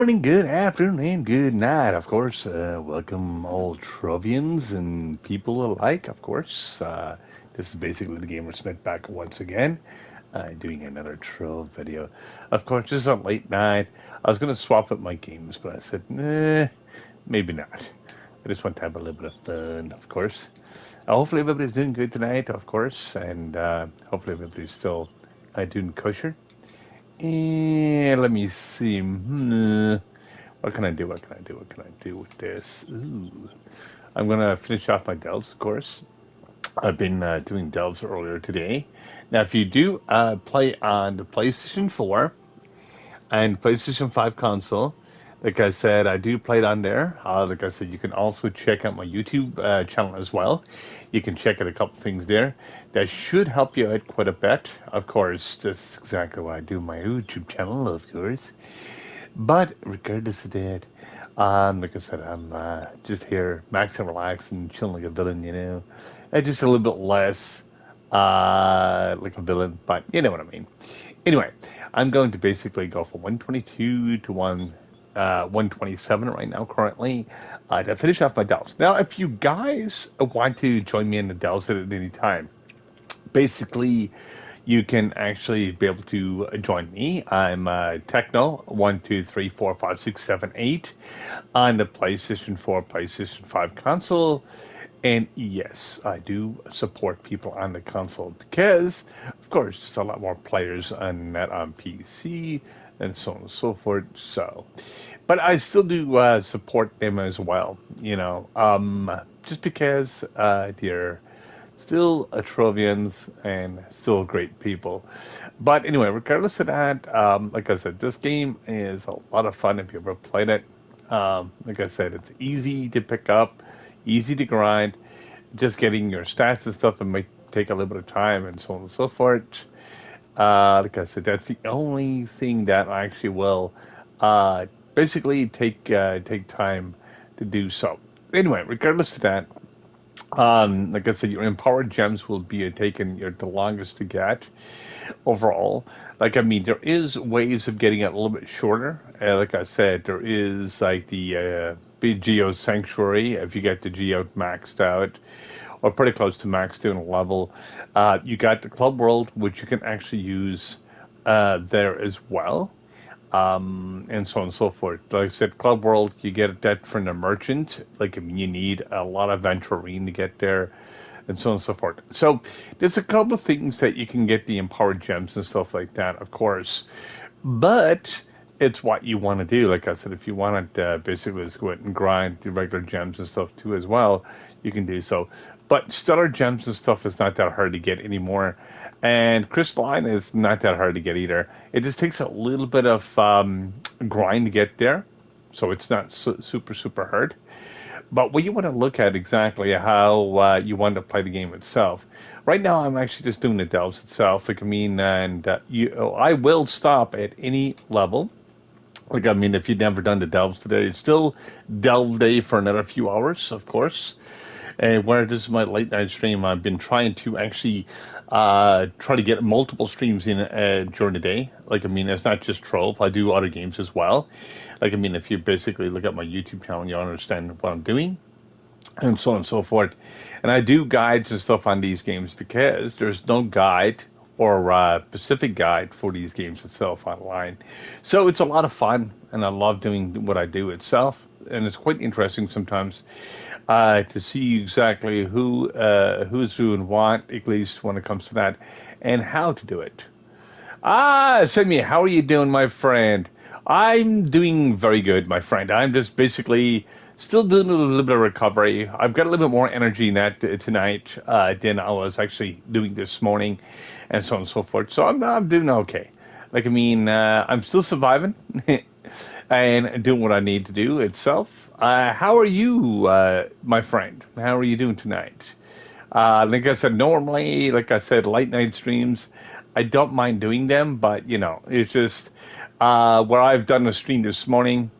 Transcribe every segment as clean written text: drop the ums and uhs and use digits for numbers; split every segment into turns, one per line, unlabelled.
Morning, good afternoon, and good night, of course. Welcome, all Trovians and people alike, of course. This is basically the Gamer Smith back once again, doing another Trove video. Of course, this is a late night. I was going to swap up my games, but I said, nah, maybe not. I just want to have a little bit of fun, of course. Hopefully, everybody's doing good tonight, of course, and hopefully, everybody's still doing kosher. And let me see. What can I do? What can I do? What can I do with this? Ooh. I'm going to finish off my delves, of course. I've been doing delves earlier today. Now, if you do play on the PlayStation 4 and PlayStation 5 console, like I said, I do play it on there. Like I said, you can also check out my YouTube channel as well. You can check out a couple things there. That should help you out quite a bit. Of course, that's exactly why I do my YouTube channel, of course. But regardless of that, like I said, I'm just here, max and relax and chilling like a villain, And just a little bit less like a villain, but you know what I mean. Anyway, I'm going to basically go from 122 to 127 right now, currently, to finish off my delves. Now, if you guys want to join me in the delves at any time, basically you can actually be able to join me. I'm Techno 1234567 8 on the PlayStation 4, PlayStation 5 console. And yes, I do support people on the console because, of course, there's a lot more players on that on PC and so on and so forth. So, but I still do support them as well. Just because they're still Atrovians and still great people. But anyway, regardless of that, like I said, this game is a lot of fun if you ever played it. Like I said, it's easy to pick up, easy to grind. Just getting your stats and stuff, it might take a little bit of time and so on and so forth. Like I said, that's the only thing that I actually will basically take time to do so. Anyway, regardless of that, like I said, your empowered gems will be taken the longest to get overall. Like I mean, there is ways of getting it a little bit shorter. Like I said, there is like the big Geo Sanctuary. If you get the Geo maxed out, or pretty close to maxed out level, you got the Club World, which you can actually use there as well. And so on and so forth. Like I said, Club World, you get that from the merchant. Like, I mean, you need a lot of Venturine to get there, and so on and so forth. So, there's a couple of things that you can get the empowered gems and stuff like that, of course. But it's what you want to do. Like I said, if you want to basically just go out and grind the regular gems and stuff too as well, you can do so. But stellar gems and stuff is not that hard to get anymore. And crystalline is not that hard to get either. It just takes a little bit of grind to get there. So it's not super hard. But what you want to look at exactly how you want to play the game itself. Right now, I'm actually just doing the delves itself. Like I mean, and I will stop at any level. Like I mean, if you've never done the delves today, it's still delve day for another few hours, of course. And where this is my late night stream, I've been trying to actually try to get multiple streams in during the day. Like I mean, it's not just Trove. I do other games as well. Like I mean, if you basically look at my YouTube channel, you understand what I'm doing, and so on and so forth. And I do guides and stuff on these games because there's no guide or specific guide for these games itself online. So it's a lot of fun, and I love doing what I do itself. And it's quite interesting sometimes to see exactly who's doing what, at least when it comes to that, and how to do it. Sydney, how are you doing, my friend? I'm doing very good, my friend. I'm just basically still doing a little bit of recovery. I've got a little bit more energy in that tonight than I was actually doing this morning, and so on and so forth. So I'm doing okay. Like I mean, I'm still surviving and doing what I need to do itself. How are you, my friend? How are you doing tonight? Like I said, normally, like I said, late night streams, I don't mind doing them, but it's just where I've done a stream this morning.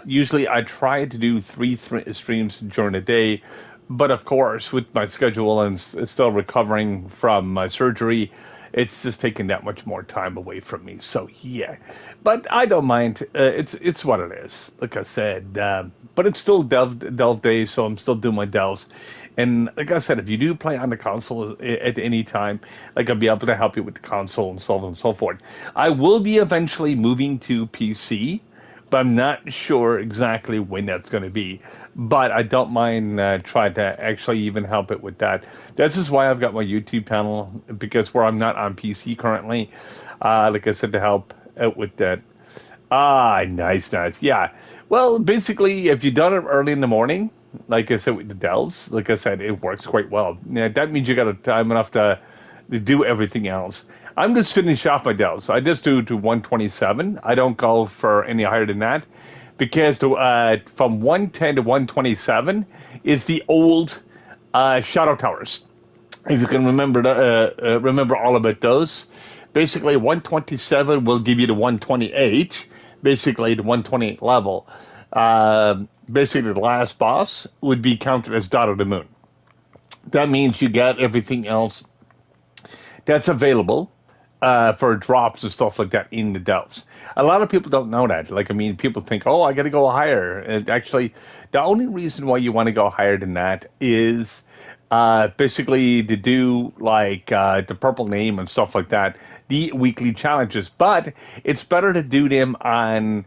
Usually, I try to do three streams during the day, but of course, with my schedule and still recovering from my surgery, It's just taking that much more time away from me. So yeah, but I don't mind. It's what it is. Like I said, but it's still delve day, so I'm still doing my delves. And like I said, if you do play on the console at any time, like I'll be able to help you with the console and so on and so forth. I will be eventually moving to PC, but I'm not sure exactly when that's going to be. But I don't mind trying to actually even help it with that. That's just why I've got my YouTube channel, because where I'm not on PC currently, like I said, to help out with that. Ah, nice, nice. Yeah. Well, basically, if you've done it early in the morning, like I said with the delves, like I said, it works quite well. Yeah, that means you got time enough to do everything else. I'm just finishing off my delves. I just do to 127. I don't go for any higher than that because from 110 to 127 is the old shadow towers. If you can remember all about those, basically 127 will give you the 128, basically the 128 level. Basically, the last boss would be counted as Dot of the Moon. That means you get everything else that's available for drops and stuff like that in the delves. A lot of people don't know that. Like, I mean, people think, oh, I got to go higher. And actually, the only reason why you want to go higher than that is basically to do like the purple name and stuff like that, the weekly challenges. But it's better to do them on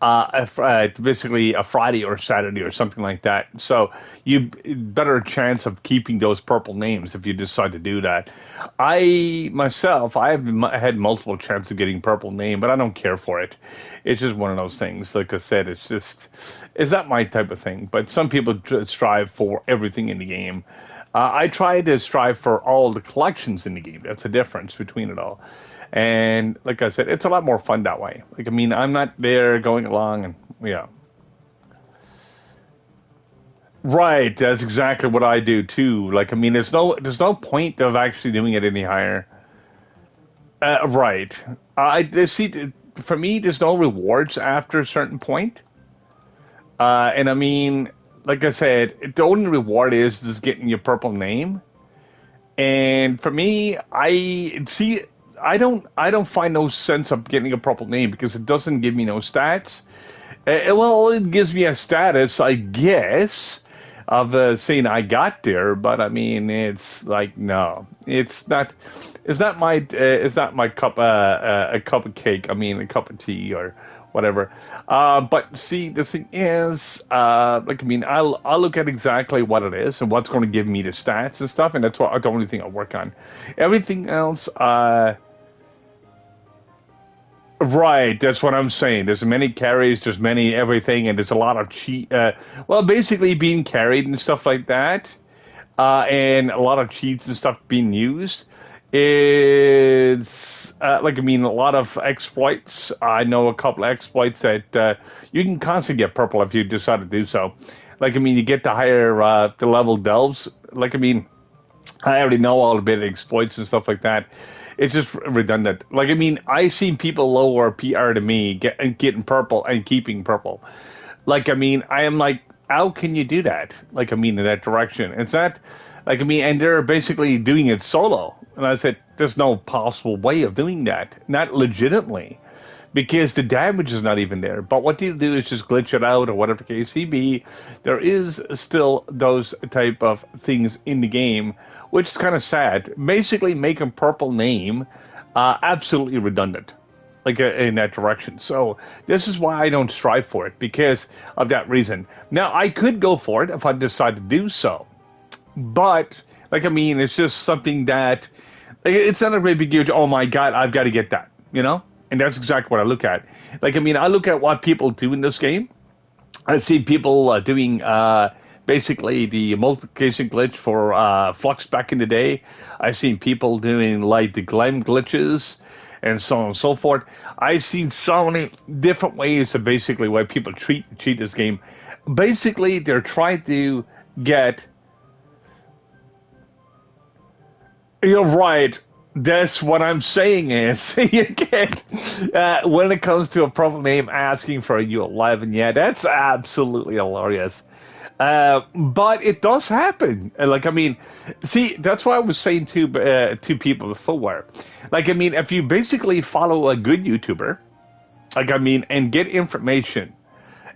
basically a Friday or Saturday or something like that. So you better chance of keeping those purple names if you decide to do that. I myself, I have had multiple chances of getting purple name, but I don't care for it. It's just one of those things. Like I said, it's not my type of thing. But some people strive for everything in the game. I try to strive for all the collections in the game. That's the difference between it all. And like I said, it's a lot more fun that way. Like, I mean, I'm not there going along and, yeah. Right, that's exactly what I do too. Like, I mean, there's no point of actually doing it any higher. Right. I see. For me, there's no rewards after a certain point. And I mean, like I said, the only reward is just getting your purple name. And for me, I don't find no sense of getting a purple name because it doesn't give me no stats. Well, it gives me a status, I guess, of saying I got there, but I mean, it's like no, it's not. It's not my cup a cup of cake. I mean, a cup of tea or whatever. But see, the thing is, like I mean, I'll look at exactly what it is and what's going to give me the stats and stuff, and that's the only thing I work on. Everything else, right, that's what I'm saying. There's many carries, there's many everything, and there's a lot of cheat. Well, basically being carried and stuff like that, and a lot of cheats and stuff being used. It's like I mean, a lot of exploits. I know a couple of exploits that you can constantly get purple if you decide to do so. Like I mean, you get the higher the level delves. Like I mean, I already know all the bit of exploits and stuff like that. It's just redundant. Like I mean, I've seen people lower PR to me getting purple and keeping purple. Like I mean, I am like, how can you do that? Like I mean, in that direction. It's not like I mean, and they're basically doing it solo. And I said, there's no possible way of doing that, not legitimately, because the damage is not even there. But what they do is just glitch it out or whatever case may be. There is still those type of things in the game, which is kind of sad. Basically, making purple name absolutely redundant, like in that direction. So this is why I don't strive for it, because of that reason. Now, I could go for it if I decide to do so. But, like, I mean, it's just something that, it's not a really big deal. Oh my God, I've got to get that, you know? And that's exactly what I look at. Like, I mean, I look at what people do in this game. I see people doing basically the multiplication glitch for Flux back in the day. I've seen people doing like the Glen glitches and so on and so forth. I've seen so many different ways of basically why people cheat this game. Basically, they're trying to get. You're right. That's what I'm saying is you can't, when it comes to a problem name asking for a U11, yeah, that's absolutely hilarious. But it does happen. Like, I mean, see, that's why I was saying to people before. Like, I mean, if you basically follow a good YouTuber, like, I mean, and get information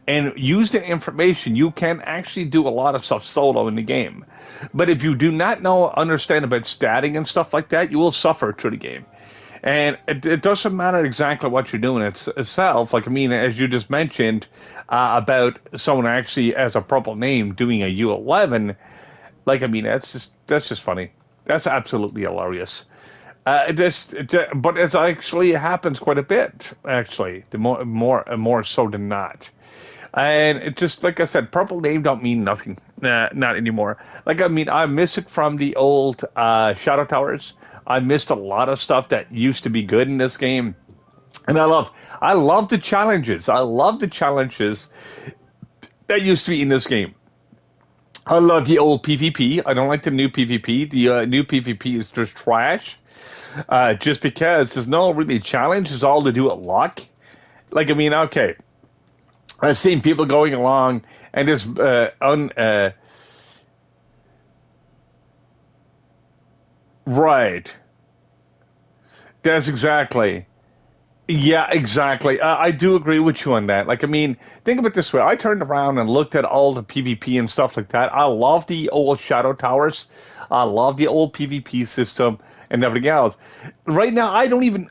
and use the information, you can actually do a lot of stuff solo in the game. But if you do not understand about statting and stuff like that, you will suffer through the game. And it doesn't matter exactly what you're doing itself. Like, I mean, as you just mentioned about someone actually has a purple name doing a U11, like, I mean, that's just funny. That's absolutely hilarious. But it actually happens quite a bit, actually, the more so than not. And it just, like I said, purple name don't mean nothing, not anymore. Like, I mean, I miss it from the old Shadow Towers. I missed a lot of stuff that used to be good in this game. And I love the challenges. I love the challenges that used to be in this game. I love the old PvP. I don't like the new PvP. The new PvP is just trash. Just because there's no really challenge. It's all to do with luck. Like, I mean, okay. I've seen people going along and just right. That's exactly. Yeah, exactly. I do agree with you on that. Like, I mean, think of it this way. I turned around and looked at all the PvP and stuff like that. I love the old Shadow Towers. I love the old PvP system and everything else. Right now, I don't even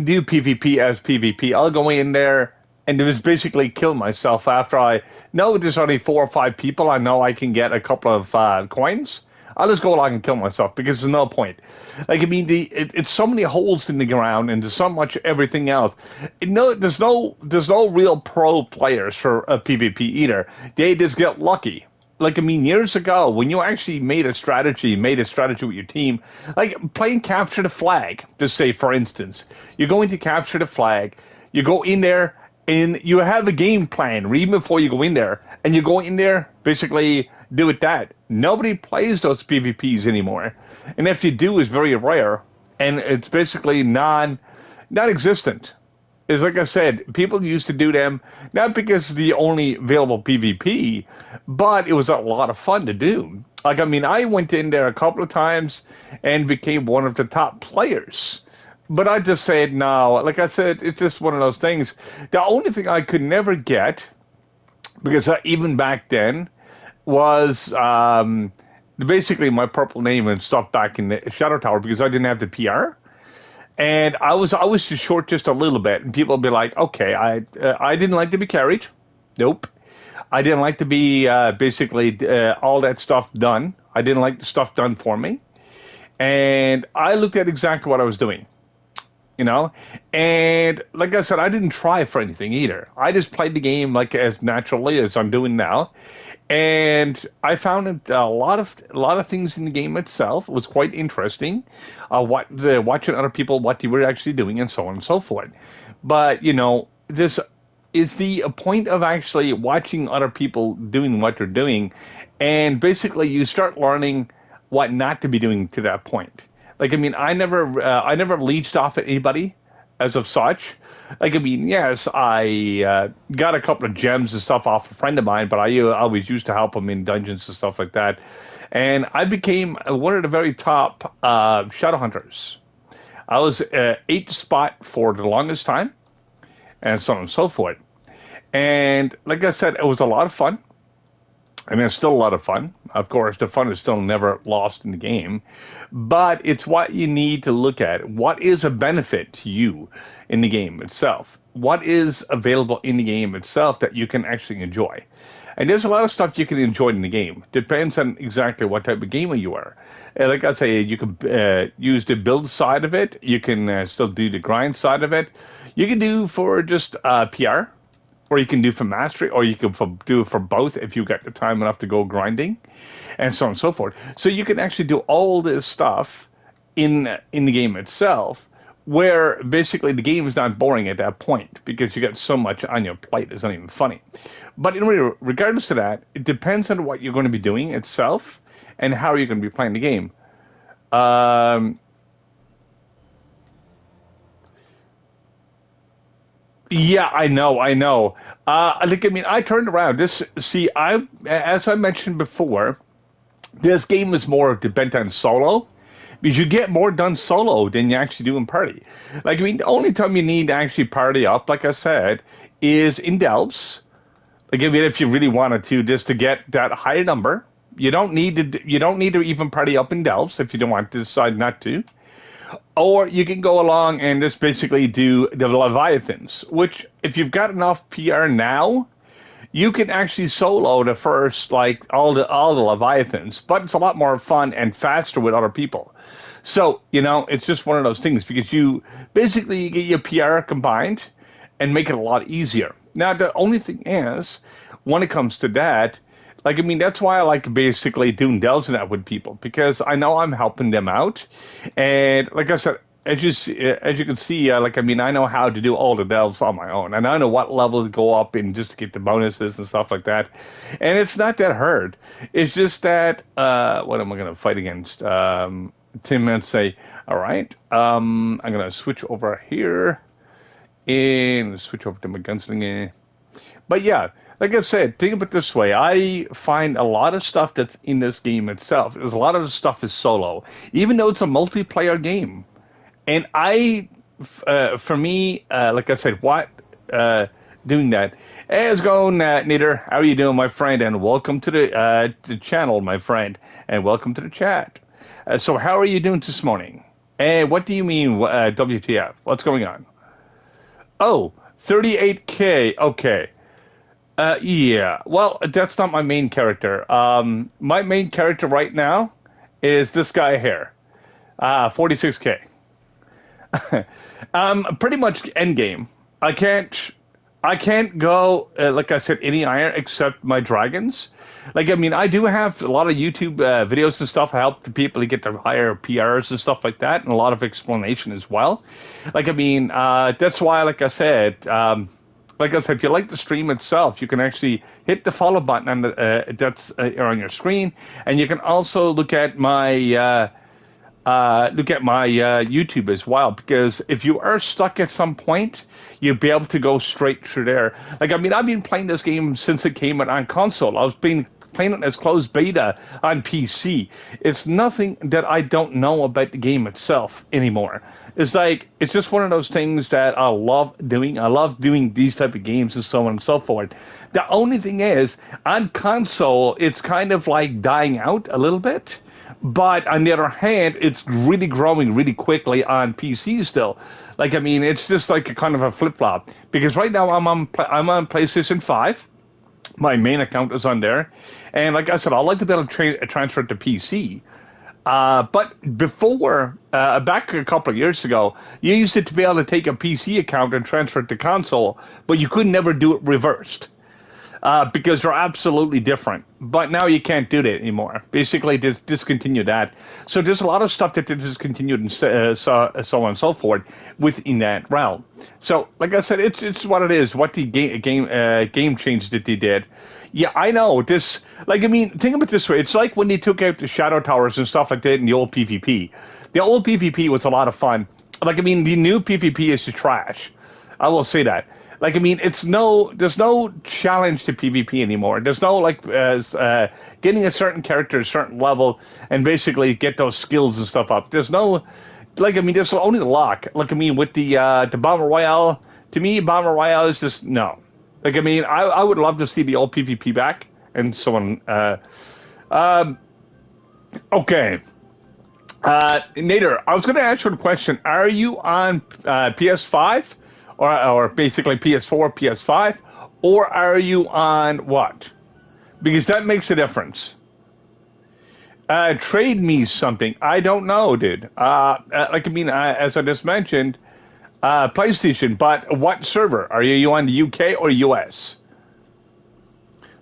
do PvP as PvP. I'll go in there and just basically kill myself after I know there's only 4 or 5 people. I know I can get a couple of coins. I'll just go along and kill myself because there's no point. Like, I mean, it's so many holes in the ground and there's so much everything else. No, there's no real pro players for a PvP either. They just get lucky. Like, I mean, years ago, when you actually made a strategy with your team, like playing capture the flag, just say, for instance, you're going to capture the flag, you go in there, and you have a game plan even before you go in there, and you go in there, basically do it that. Nobody plays those PvPs anymore, and if you do, it's very rare, and it's basically non-existent. It's like I said, people used to do them not because it's the only available PvP, but it was a lot of fun to do. Like, I mean, I went in there a couple of times and became one of the top players. But I just said no. Like I said, it's just one of those things. The only thing I could never get, because even back then, was basically my purple name and stuff back in the Shadow Tower because I didn't have the PR. And I was just short just a little bit, and people would be like, "Okay, I didn't like to be carried, nope. I didn't like to be basically all that stuff done. I didn't like the stuff done for me, and I looked at exactly what I was doing, you know. And like I said, I didn't try for anything either. I just played the game like as naturally as I'm doing now, and I found that a lot of things in the game itself was quite interesting. Watching other people what they were actually doing and so on and so forth. But this is the point of actually watching other people doing what they're doing, and basically you start learning what not to be doing to that point. Like, I mean, I never leached off at anybody as of such. Like, I mean, yes, I got a couple of gems and stuff off a friend of mine, but I always used to help him in dungeons and stuff like that. And I became one of the very top shadow hunters. I was eighth spot for the longest time, and so on and so forth. And like I said, it was a lot of fun. I mean, it's still a lot of fun. Of course, the fun is still never lost in the game, but it's what you need to look at. What is a benefit to you in the game itself? What is available in the game itself that you can actually enjoy? And there's a lot of stuff you can enjoy in the game. Depends on exactly what type of gamer you are. Like I say, you can use the build side of it. You can still do the grind side of it. You can do for just PR, or you can do for mastery, or you can do it for both if you got the time enough to go grinding, and so on and so forth. So you can actually do all this stuff in the game itself, where basically the game is not boring at that point because you got so much on your plate. It's not even funny. But regardless of that, it depends on what you're going to be doing itself and how you're going to be playing the game. Um, Yeah, I know, I know. Like I mean, I turned around. This, see, as I mentioned before, this game is more dependent on solo because you get more done solo than you actually do in party. Like I mean, the only time you need to actually party up, like I said, is in delves. Like I mean, if you really wanted to, just to get that higher number. You don't need to even party up in delves if you don't want to decide not to. Or you can go along and just basically do the Leviathans, which if you've got enough PR now, you can actually solo the first like all the Leviathans, but it's a lot more fun and faster with other people. So, it's just one of those things because you basically get your PR combined and make it a lot easier. Now, the only thing is, when it comes to that, like, I mean, that's why I like basically doing delves and that with people because I know I'm helping them out. And like I said, as you can see, like, I mean, I know how to do all the delves on my own. And I know what level to go up in just to get the bonuses and stuff like that. And it's not that hard. It's just that, what am I going to fight against? 10 minutes say, all right, I'm going to switch over here and switch over to my gunslinger. But yeah, like I said, think of it this way. I find a lot of stuff that's in this game itself. There's a lot of the stuff is solo, even though it's a multiplayer game. And for me, like I said, doing that? Hey, how's it going, Nader? How are you doing, my friend? And welcome to the channel, my friend. And welcome to the chat. So how are you doing this morning? And what do you mean, WTF? What's going on? Oh, 38K. Okay. Yeah. Well, that's not my main character. My main character right now is this guy here. 46K. Pretty much end game. I can't go like I said any higher except my dragons. Like I mean, I do have a lot of YouTube videos and stuff help people to get their higher PRs and stuff like that, and a lot of explanation as well. Like I mean, that's why, like I said, if you like the stream itself, you can actually hit the follow button on that's on your screen, and you can also look at my YouTube as well. Because if you are stuck at some point, you'll be able to go straight through there. Like I mean, I've been playing this game since it came out on console. I was playing it as closed beta on PC. It's nothing that I don't know about the game itself anymore. It's just one of those things that I love doing. I love doing these type of games and so on and so forth. The only thing is, on console, it's kind of like dying out a little bit. But on the other hand, it's really growing really quickly on PC still. Like I mean, it's just like a kind of a flip flop. Because right now I'm on PlayStation 5. My main account is on there, and like I said, I'd like to be able to transfer it to PC. But before, back a couple of years ago, you used to be able to take a PC account and transfer it to console, but you could never do it reversed because they're absolutely different. But now you can't do that anymore. Basically, they discontinued that. So there's a lot of stuff that they discontinued and so on and so forth within that realm. So, like I said, it's what it is. What the game change that they did. Yeah, I know this. Like, I mean, think of it this way: it's like when they took out the shadow towers and stuff like that in the old PvP. The old PvP was a lot of fun. Like, I mean, the new PvP is just trash. I will say that. Like, I mean, there's no challenge to PvP anymore. There's no getting a certain character a certain level and basically get those skills and stuff up. There's no, like, I mean, there's only the lock. Like, I mean, with the Battle Royale, to me, Battle Royale is just no. Like, I mean, I would love to see the old PvP back and so on. Okay. Nader, I was going to ask you a question. Are you on PS5 or basically PS4, PS5, or are you on what? Because that makes a difference. Trade me something. I don't know, dude. Like, I mean, as I just mentioned, PlayStation, but what server? Are you on the UK or US?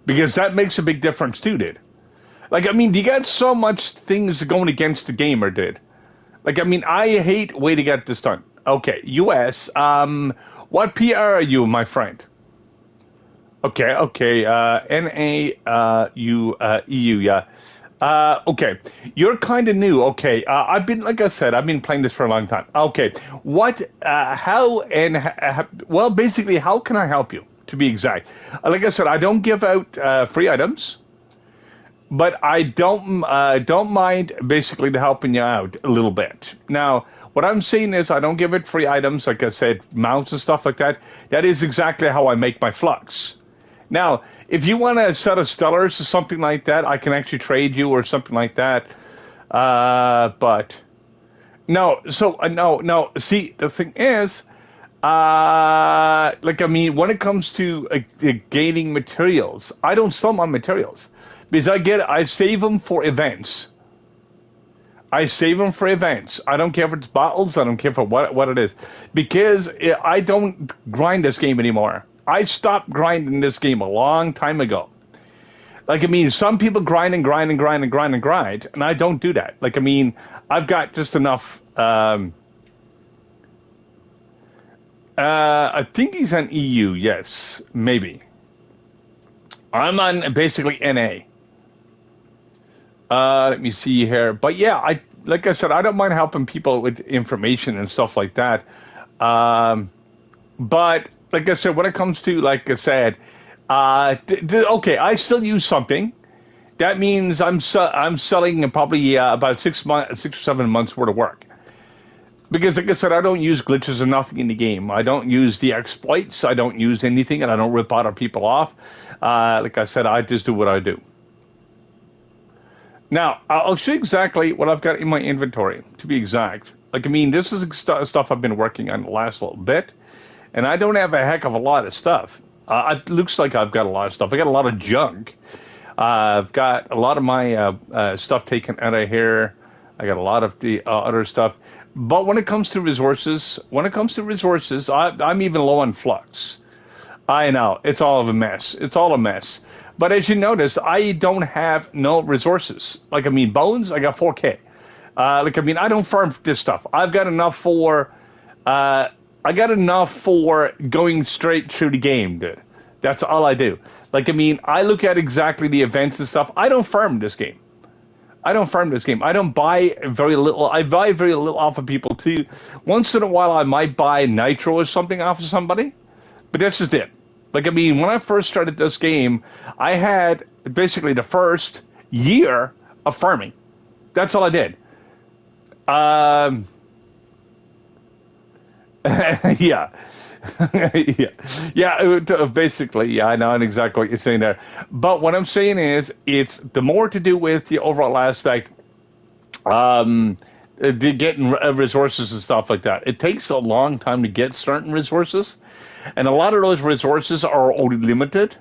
Because that makes a big difference too, dude. Like, I mean, you got so much things going against the gamer, dude. Like, I mean, I hate way to get this done. Okay, US. What PR are you, my friend? Okay. NA, EU, yeah. Okay, you're kind of new. Okay, I've been, like I said, I've been playing this for a long time. Okay, what, how, and well, basically, how can I help you? To be exact, like I said, I don't give out free items, but I don't mind basically helping you out a little bit. Now, what I'm saying is, I don't give it free items, like I said, mounts and stuff like that. That is exactly how I make my flux. Now, if you want a set of stellars or something like that, I can actually trade you or something like that. But no, so no. See, the thing is, like I mean, when it comes to gaining materials, I don't sell my materials because I save them for events. I save them for events. I don't care if it's battles. I don't care for what it is, because I don't grind this game anymore. I stopped grinding this game a long time ago. Like, I mean, some people grind and grind and grind and grind and grind, and I don't do that. Like, I mean, I've got just enough. I think he's on EU. Yes, maybe. I'm on basically NA. Let me see here. But yeah, like I said, I don't mind helping people with information and stuff like that. But like I said, when it comes to, like I said, okay, I still use something. That means I'm selling probably about 6 or 7 months worth of work. Because like I said, I don't use glitches or nothing in the game. I don't use the exploits. I don't use anything, and I don't rip other people off. Like I said, I just do what I do. Now, I'll show you exactly what I've got in my inventory, to be exact. Like, I mean, this is stuff I've been working on the last little bit, and I don't have a heck of a lot of stuff. It looks like I've got a lot of stuff. I got a lot of junk. I've got a lot of my stuff taken out of here. I got a lot of the other stuff. But when it comes to resources, I'm even low on flux. I know, it's all a mess. It's all a mess. But as you notice, I don't have no resources. Like, I mean, bones, I got 4K. Like, I mean, I don't farm this stuff. I've got enough for, going straight through the game, dude. That's all I do. Like, I mean, I look at exactly the events and stuff. I don't farm this game. I don't buy very little. I buy very little off of people, too. Once in a while, I might buy nitro or something off of somebody. But that's just it. Like, I mean, when I first started this game, I had basically the first year of farming. That's all I did. Yeah. Basically, yeah, I know exactly what you're saying there. But what I'm saying is, it's the more to do with the overall aspect, the getting resources and stuff like that. It takes a long time to get certain resources, and a lot of those resources are only limited.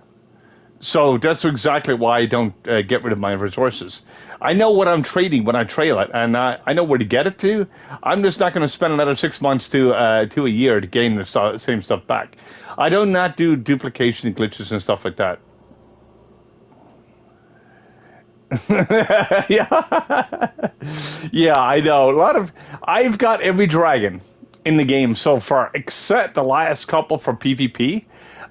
So that's exactly why I don't get rid of my resources. I know what I'm trading when I trail it, and I know where to get it to. I'm just not going to spend another 6 months to a year to gain the same stuff back. I do not do duplication and glitches and stuff like that. Yeah, I know. I've got every dragon in the game so far, except the last couple for PvP.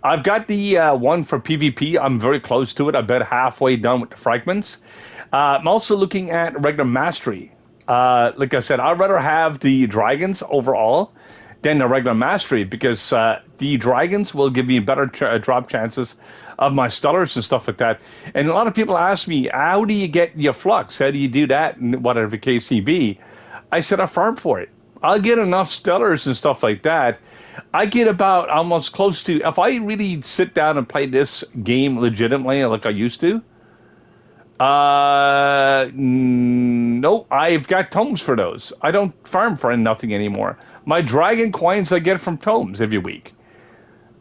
I've got the one for PvP. I'm very close to it. I'm about halfway done with the fragments. I'm also looking at regular mastery. Like I said, I'd rather have the dragons overall than the regular mastery, because the dragons will give me better drop chances of my stellars and stuff like that. And a lot of people ask me, how do you get your flux? How do you do that? And whatever the case may be. I said, I farm for it. I'll get enough stellars and stuff like that. I get about almost close to, if I really sit down and play this game legitimately like I used to, nope, I've got tomes for those. I don't farm for nothing anymore. My dragon coins I get from tomes every week.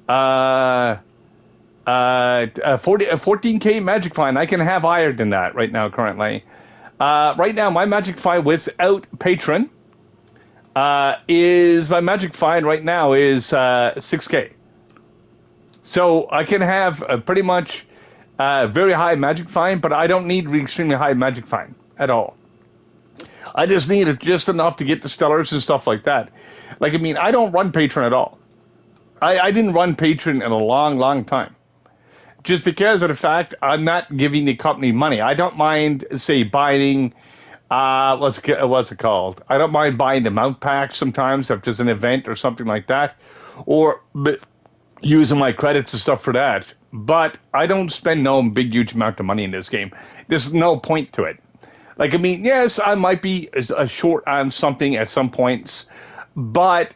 14K magic find. I can have higher than that right now currently. Right now, my magic find without patron is 6K. So I can have pretty much very high magic find, but I don't need extremely high magic find at all. I just need just enough to get the stellars and stuff like that. Like, I mean, I don't run patron at all. I didn't run patron in a long, long time. just because of the fact I'm not giving the company money. I don't mind, say, buying, what's it called? I don't mind buying the mount packs sometimes if there's an event or something like that, or using my credits and stuff for that. But I don't spend no big, huge amount of money in this game. There's no point to it. Like, I mean, yes, I might be short on something at some points, but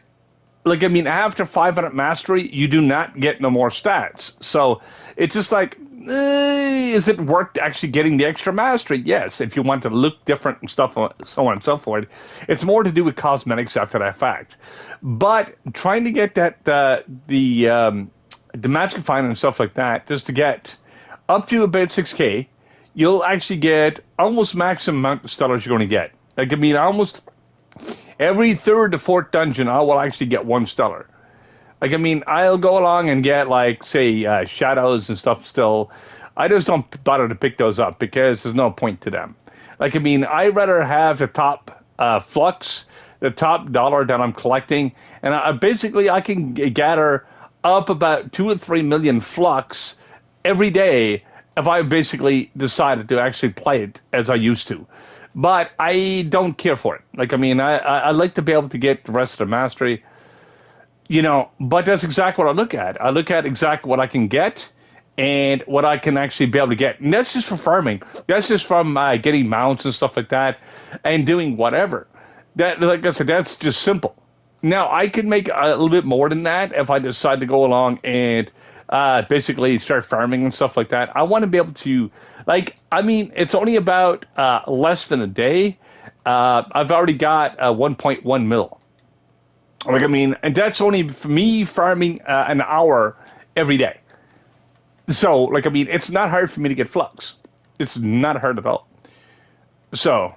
like, I mean, after 500 mastery, you do not get no more stats. So it's just like, is it worth actually getting the extra mastery? Yes, if you want to look different and stuff, so on and so forth. It's more to do with cosmetics after that fact. But trying to get that the magic finder and stuff like that, just to get up to about 6K, you'll actually get almost maximum amount of stellars you're going to get. Like, I mean, almost every third to fourth dungeon, I will actually get one stellar. Like, I mean, I'll go along and get, like, say, shadows and stuff still. I just don't bother to pick those up because there's no point to them. Like, I mean, I'd rather have the top flux, the top dollar that I'm collecting, and basically I can gather up about 2 or 3 million flux every day if I basically decided to actually play it as I used to. But I don't care for it. Like, I mean, I like to be able to get the rest of the mastery, but that's exactly what I look at. I look at exactly what I can get and what I can actually be able to get. And that's just for farming. That's just from getting mounts and stuff like that and doing whatever. That, like I said, that's just simple. Now, I can make a little bit more than that if I decide to go along and basically start farming and stuff like that. I want to be able to, like, I mean, it's only about less than a day. I've already got 1.1 mil. Like, I mean, and that's only for me farming an hour every day. So, like, I mean, it's not hard for me to get flux. It's not hard at all. So,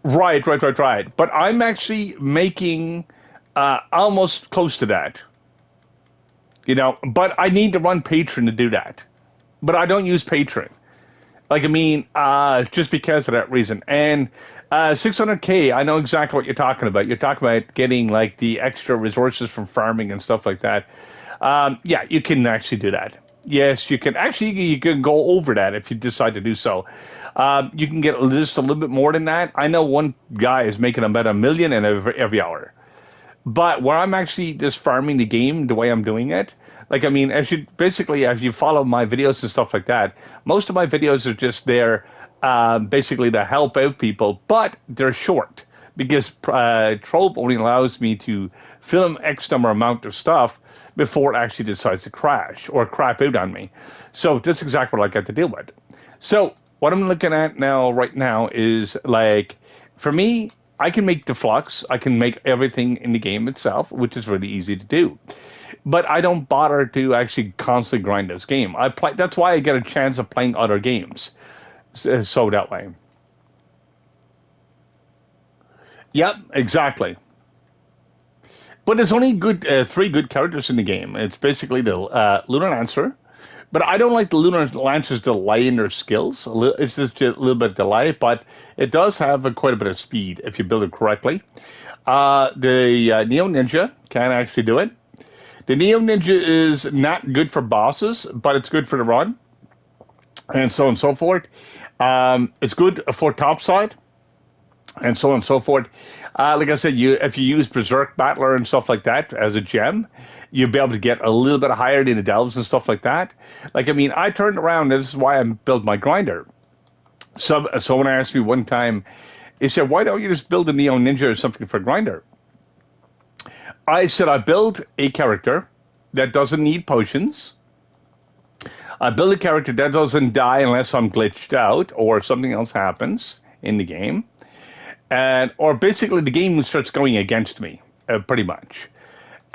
right. But I'm actually making almost close to that. But I need to run Patreon to do that. But I don't use Patreon. Like, I mean, just because of that reason. And 600K, I know exactly what you're talking about. You're talking about getting, like, the extra resources from farming and stuff like that. Yeah, you can actually do that. Yes, you can. Actually, you can go over that if you decide to do so. You can get just a little bit more than that. I know one guy is making about $1 million in every hour. But where I'm actually just farming the game the way I'm doing it, like, I mean, as you follow my videos and stuff like that, most of my videos are just there basically to help out people, but they're short because Trove only allows me to film X number amount of stuff before it actually decides to crash or crap out on me. So that's exactly what I got to deal with. So what I'm looking at right now is, like, for me, I can make the flux. I can make everything in the game itself, which is really easy to do. But I don't bother to actually constantly grind this game. That's why I get a chance of playing other games. So that way. Yep, exactly. But there's only three good characters in the game. It's basically the Lunar Lancer. But I don't like the Lunar Lancer's delay in their skills. It's just a little bit of delay, but it does have quite a bit of speed if you build it correctly. The Neo Ninja can actually do it. The Neo Ninja is not good for bosses, but it's good for the run, and so on and so forth. It's good for topside, and so on and so forth. Like I said, if you use Berserk Battler and stuff like that as a gem, you'll be able to get a little bit higher than the delves and stuff like that. Like, I mean, I turned around, and this is why I built my grinder. Someone asked me one time, he said, why don't you just build a Neo Ninja or something for grinder? I said, I build a character that doesn't need potions. I build a character that doesn't die unless I'm glitched out or something else happens in the game. Or basically the game starts going against me, pretty much.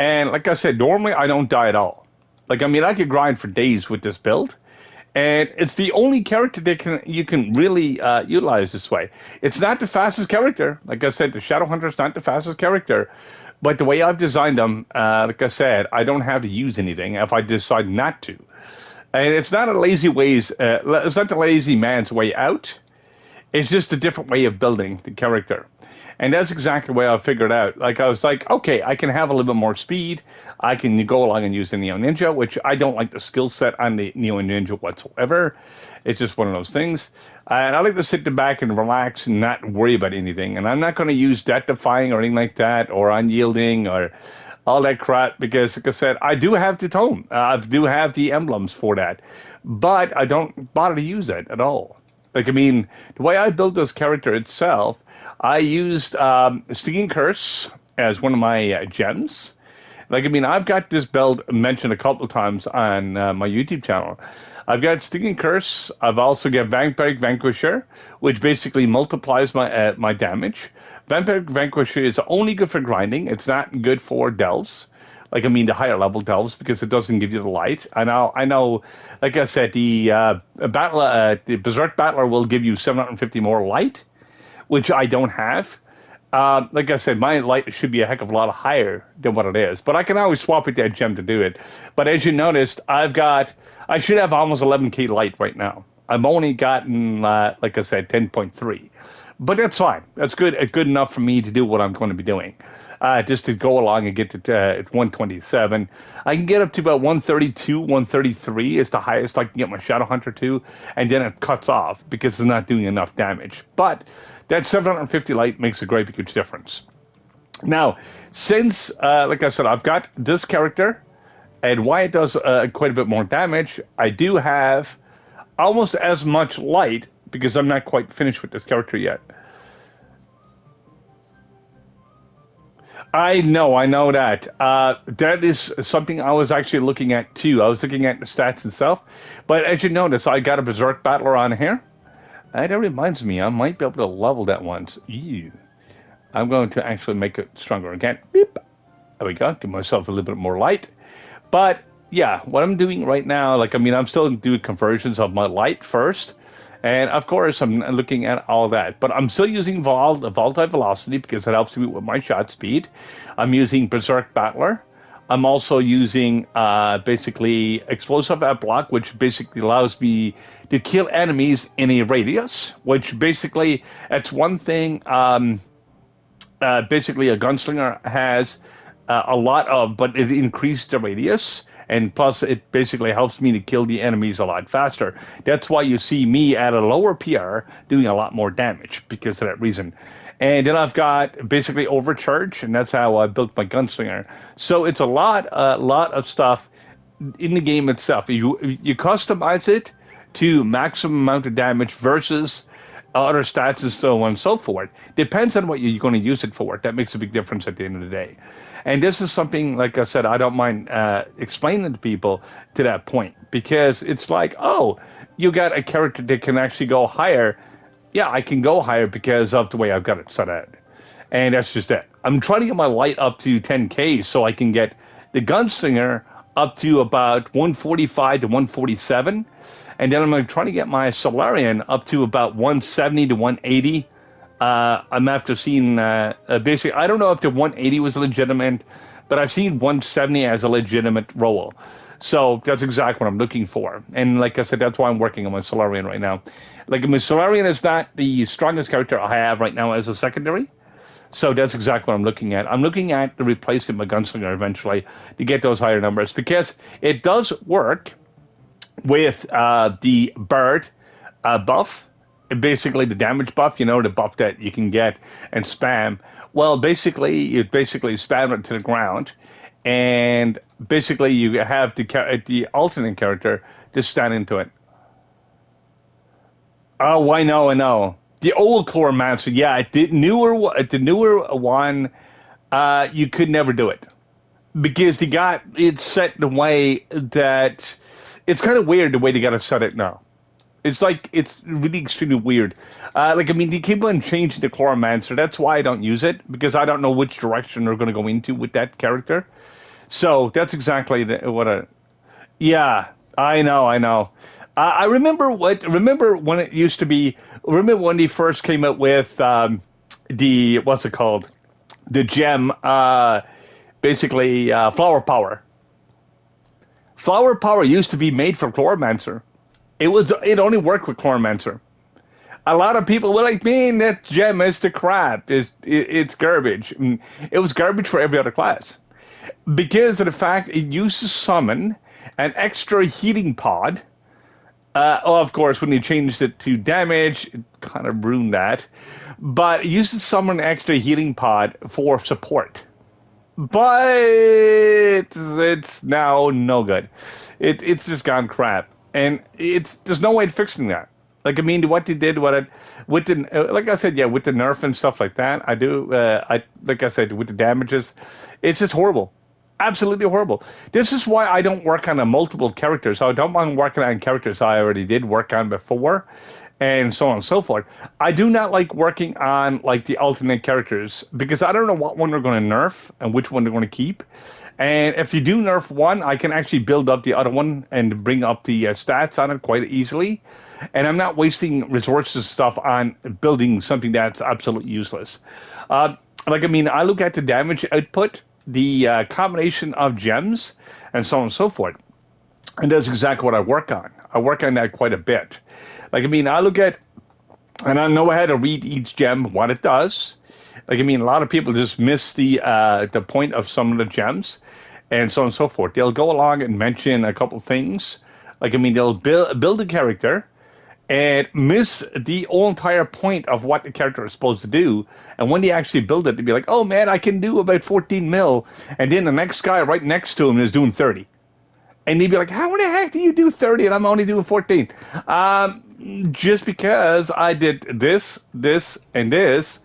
And like I said, normally I don't die at all. Like, I mean, I could grind for days with this build. And it's the only character that you can really utilize this way. It's not the fastest character. Like I said, the Shadow Hunter is not the fastest character. But the way I've designed them, like I said, I don't have to use anything if I decide not to. And it's not it's not the lazy man's way out. It's just a different way of building the character. And that's exactly the way I figured out. Like, I was like, okay, I can have a little bit more speed. I can go along and use the Neo Ninja, which I don't like the skill set on the Neo Ninja whatsoever. It's just one of those things. And I like to sit back and relax and not worry about anything. And I'm not going to use death defying or anything like that, or unyielding or all that crap, because, like I said, I do have the tome. I do have the emblems for that. But I don't bother to use it at all. Like, I mean, the way I built this character itself, I used Stinging Curse as one of my gems. Like, I mean, I've got this build mentioned a couple of times on my YouTube channel. I've got Stinging Curse. I've also got Vampiric Vanquisher, which basically multiplies my my damage. Vampiric Vanquisher is only good for grinding. It's not good for delves. Like, I mean, the higher level delves, because it doesn't give you the light. I know. Like I said, the the Berserk Battler will give you 750 more light, which I don't have. Like I said, my light should be a heck of a lot higher than what it is, but I can always swap with that gem to do it. But as you noticed, I should have almost 11k light right now. I've only gotten, like I said, 10.3, but that's fine. That's good enough for me to do what I'm going to be doing. Just to go along and get to 127. I can get up to about 132, 133 is the highest I can get my Shadow Hunter to, and then it cuts off because it's not doing enough damage. But that 750 light makes a great huge difference. Now, since, like I said, I've got this character, and why it does quite a bit more damage, I do have almost as much light, because I'm not quite finished with this character yet. I know that. That is something I was actually looking at too. I was looking at the stats itself. But as you notice, I got a Berserk Battler on here. That reminds me, I might be able to level that once. Ew. I'm going to actually make it stronger again. Beep. There we go. Give myself a little bit more light. But yeah, what I'm doing right now, like, I mean, I'm still doing conversions of my light first. And of course, I'm looking at all that. But I'm still using Volatile Velocity because it helps me with my shot speed. I'm using Berserk Battler. I'm also using basically Explosive At Block, which basically allows me to kill enemies in a radius, which basically, that's one thing basically a gunslinger has a lot of, but it increased the radius. And plus, it basically helps me to kill the enemies a lot faster. That's why you see me at a lower PR doing a lot more damage, because of that reason. And then I've got basically Overcharge, and that's how I built my gunslinger. So it's a lot of stuff in the game itself. You customize it to maximum amount of damage versus other stats and so on and so forth. Depends on what you're going to use it for. That makes a big difference at the end of the day. And this is something, like I said, I don't mind explaining to people to that point, because it's like, oh, you got a character that can actually go higher. Yeah, I can go higher because of the way I've got it set out. And that's just it. I'm trying to get my light up to 10k so I can get the gunslinger up to about 145 to 147. And then I'm trying to get my Solarian up to about 170 to 180. I'm after seeing basically, I don't know if the 180 was legitimate, but I've seen 170 as a legitimate role. So that's exactly what I'm looking for. And like I said, that's why I'm working on my Solarian right now. Like, my Solarian is not the strongest character I have right now as a secondary. So that's exactly what I'm looking at. I'm looking at the replacing my Gunslinger eventually to get those higher numbers, because it does work with the bird buff, basically the damage buff, you know, the buff that you can get and spam. Well, basically, you spam it to the ground, and basically you have the alternate character just stand into it. Oh, I know. The old Chloromancer, yeah, the newer one, you could never do it, because it's set in a way that it's kind of weird the way they got to set it now. It's like, it's really extremely weird. Like, I mean, they keep on changing the Chloromancer. That's why I don't use it, because I don't know which direction they're going to go into with that character. So that's exactly yeah, I know. I remember when it used to be. Remember when they first came out with the, what's it called? The gem, basically Flower Power. Flower Power used to be made for Chloromancer. It only worked with Chloromancer. A lot of people were like, man, that gem is the crap. It's garbage. And it was garbage for every other class. Because of the fact it used to summon an extra healing pod. Of course, when you changed it to damage, it kind of ruined that. But it used to summon an extra healing pod for support. But it's now no good. It's just gone crap. And there's no way of fixing that. Like, I mean, what they did, with the, like I said, yeah, with the nerf and stuff like that, like I said, with the damages, it's just horrible. Absolutely horrible. This is why I don't work on multiple characters. I don't mind working on characters I already did work on before, and so on and so forth. I do not like working on like the alternate characters because I don't know what one they're going to nerf and which one they're going to keep. And if you do nerf one, I can actually build up the other one and bring up the stats on it quite easily. And I'm not wasting resources and stuff on building something that's absolutely useless. Like, I mean, I look at the damage output, the combination of gems, and so on and so forth. And that's exactly what I work on. I work on that quite a bit. Like, I mean, I look at, and I know how to read each gem, what it does. Like, I mean, a lot of people just miss the point of some of the gems, and so on and so forth. They'll go along and mention a couple things. Like, I mean, they'll build a character and miss the whole entire point of what the character is supposed to do. And when they actually build it, they'd be like, oh, man, I can do about 14 mil. And then the next guy right next to him is doing 30. And they'd be like, how in the heck do you do 30 and I'm only doing 14? Just because I did this, and this,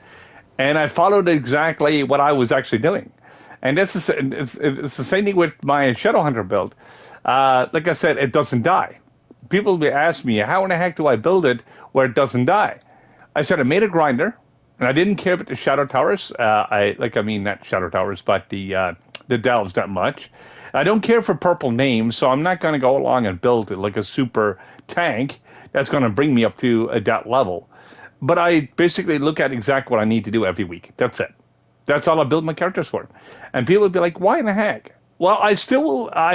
and I followed exactly what I was actually doing. And this is it's the same thing with my Shadowhunter build. Like I said, it doesn't die. People will ask me, how in the heck do I build it where it doesn't die? I said I made a grinder, and I didn't care about the Shadow Towers. Not Shadow Towers, but the delves that much. I don't care for purple names, so I'm not going to go along and build it like a super tank that's going to bring me up to that level. But I basically look at exactly what I need to do every week. That's it. That's all I build my characters for. And people would be like, why in the heck? Well, I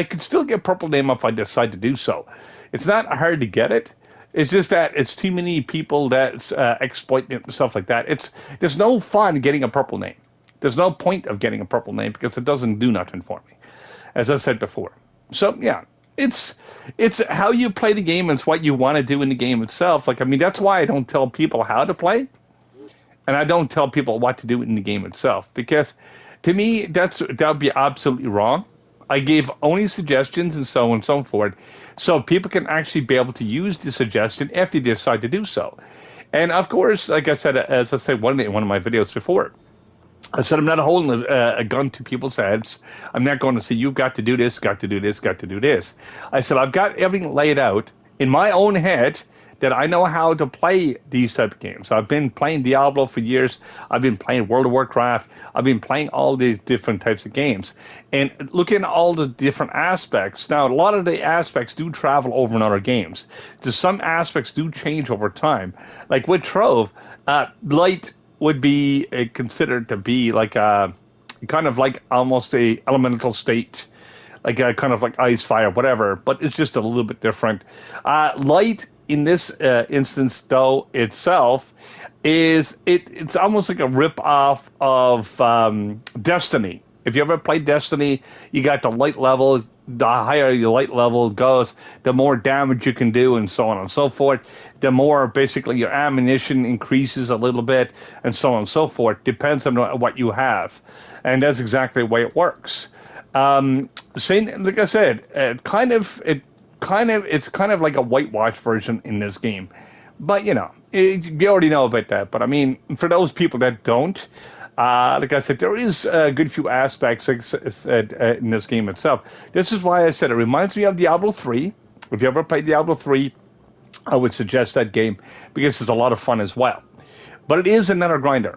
could still get purple name if I decide to do so. It's not hard to get it. It's just that it's too many people that's exploiting it and stuff like that. There's no fun getting a purple name. There's no point of getting a purple name because it doesn't do nothing for me, as I said before. So, yeah, it's how you play the game. It's what you want to do in the game itself. Like, I mean, that's why I don't tell people how to play, and I don't tell people what to do in the game itself, because to me, that would be absolutely wrong. I gave only suggestions and so on and so forth, so people can actually be able to use the suggestion if they decide to do so. And of course, like I said, as I said in one of my videos before, I said I'm not holding a gun to people's heads. I'm not going to say, you've got to do this, got to do this, got to do this. I said I've got everything laid out in my own head that I know how to play these type of games. I've been playing Diablo for years. I've been playing World of Warcraft. I've been playing all these different types of games. And looking at all the different aspects. Now, a lot of the aspects do travel over in other games. Some aspects do change over time. Like with Trove, light would be considered to be like a kind of like almost a elemental state, like a kind of like ice, fire, whatever, but it's just a little bit different. Light in this instance, though, itself it's almost like a rip-off of Destiny. If you ever played Destiny, you got the light level. The higher your light level goes, the more damage you can do, and so on and so forth. The more basically your ammunition increases a little bit, and so on and so forth. Depends on what you have, and that's exactly the way it works. Same, like I said, it's kind of like a whitewash version in this game, but you already know about that. But I mean, for those people that don't. Like I said, there is a good few aspects, like I said, in this game itself. This is why I said it reminds me of Diablo 3. If you ever played Diablo 3, I would suggest that game because it's a lot of fun as well. But it is another grinder.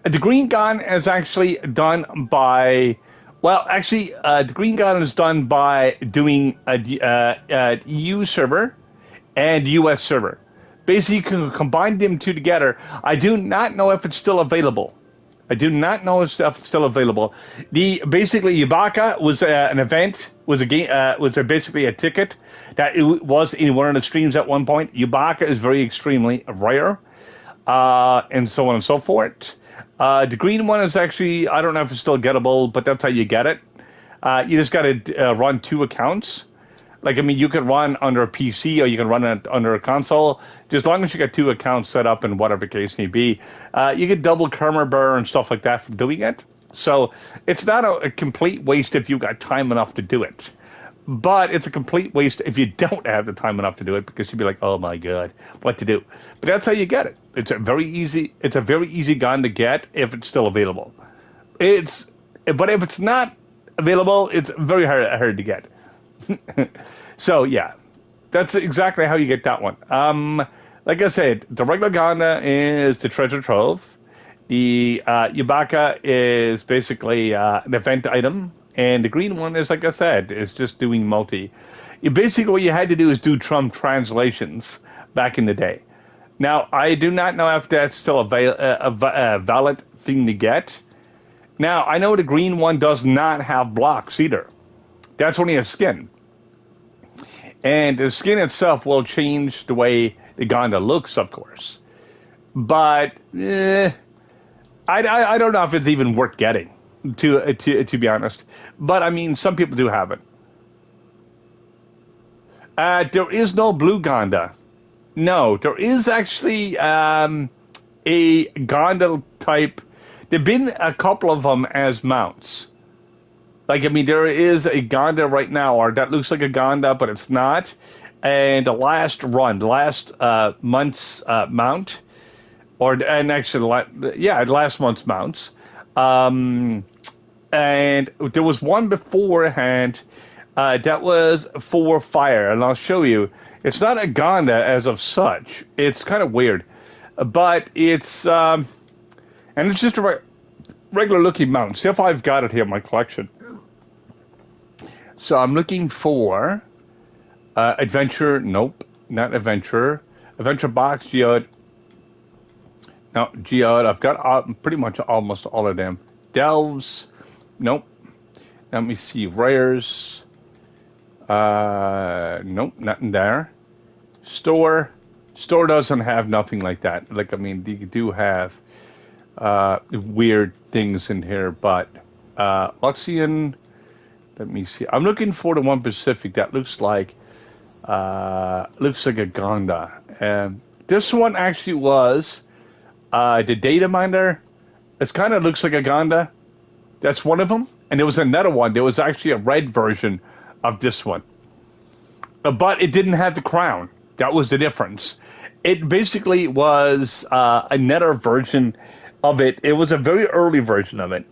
The Green Gun is actually done by... Well, actually, the Green Gun is done by doing a EU server and US server. Basically, you can combine them two together. I do not know if it's still available. I do not know if it's still available. Basically Yubaka was an event, was a game, basically a ticket that it was in one of the streams at one point. Yubaka is very extremely rare, and so on and so forth. The green one is actually, I don't know if it's still gettable, but that's how you get it. You just got to run 2 accounts. Like, I mean, you can run under a PC or you can run it under a console. Just as long as you got 2 accounts set up and whatever case may be. You get double Kermer burr and stuff like that from doing it. So it's not a complete waste if you've got time enough to do it. But it's a complete waste if you don't have the time enough to do it, because you'd be like, oh my God, what to do? But that's how you get it. It's a very easy gun to get if it's still available. But if it's not available, it's very hard to get. So yeah, that's exactly how you get that one. Like I said, the regular Ganda is the treasure trove. The Yubaka is basically an event item, and the green one is, like I said, is just doing multi. Basically, what you had to do is do Trump translations back in the day. Now, I do not know if that's still a valid thing to get. Now, I know the green one does not have blocks either. That's only a skin. And the skin itself will change the way the Ganda looks, of course. But I don't know if it's even worth getting, to be honest. But, I mean, some people do have it. There is no blue Ganda. No, there is actually a Ganda type. There have been a couple of them as mounts. Like, I mean, there is a Ganda right now, or that looks like a Ganda, but it's not. And the last month's mount, last month's mounts. And there was one beforehand that was for fire, and I'll show you. It's not a Ganda as of such. It's kind of weird, but it's and it's just a regular looking mount. See if I've got it here in my collection. So I'm looking for Adventure. Nope, not Adventure. Adventure Box, Geode. No, Geode. I've got pretty much almost all of them. Delves. Nope. Let me see. Rares. Nope, nothing there. Store doesn't have nothing like that. Like, I mean, you do have weird things in here, but Luxian. Let me see. I'm looking for the one Pacific that looks like a Ganda. This one actually was the data miner. It kind of looks like a Ganda. That's one of them. And there was another one. There was actually a red version of this one. But it didn't have the crown. That was the difference. It basically was another version of it. It was a very early version of it.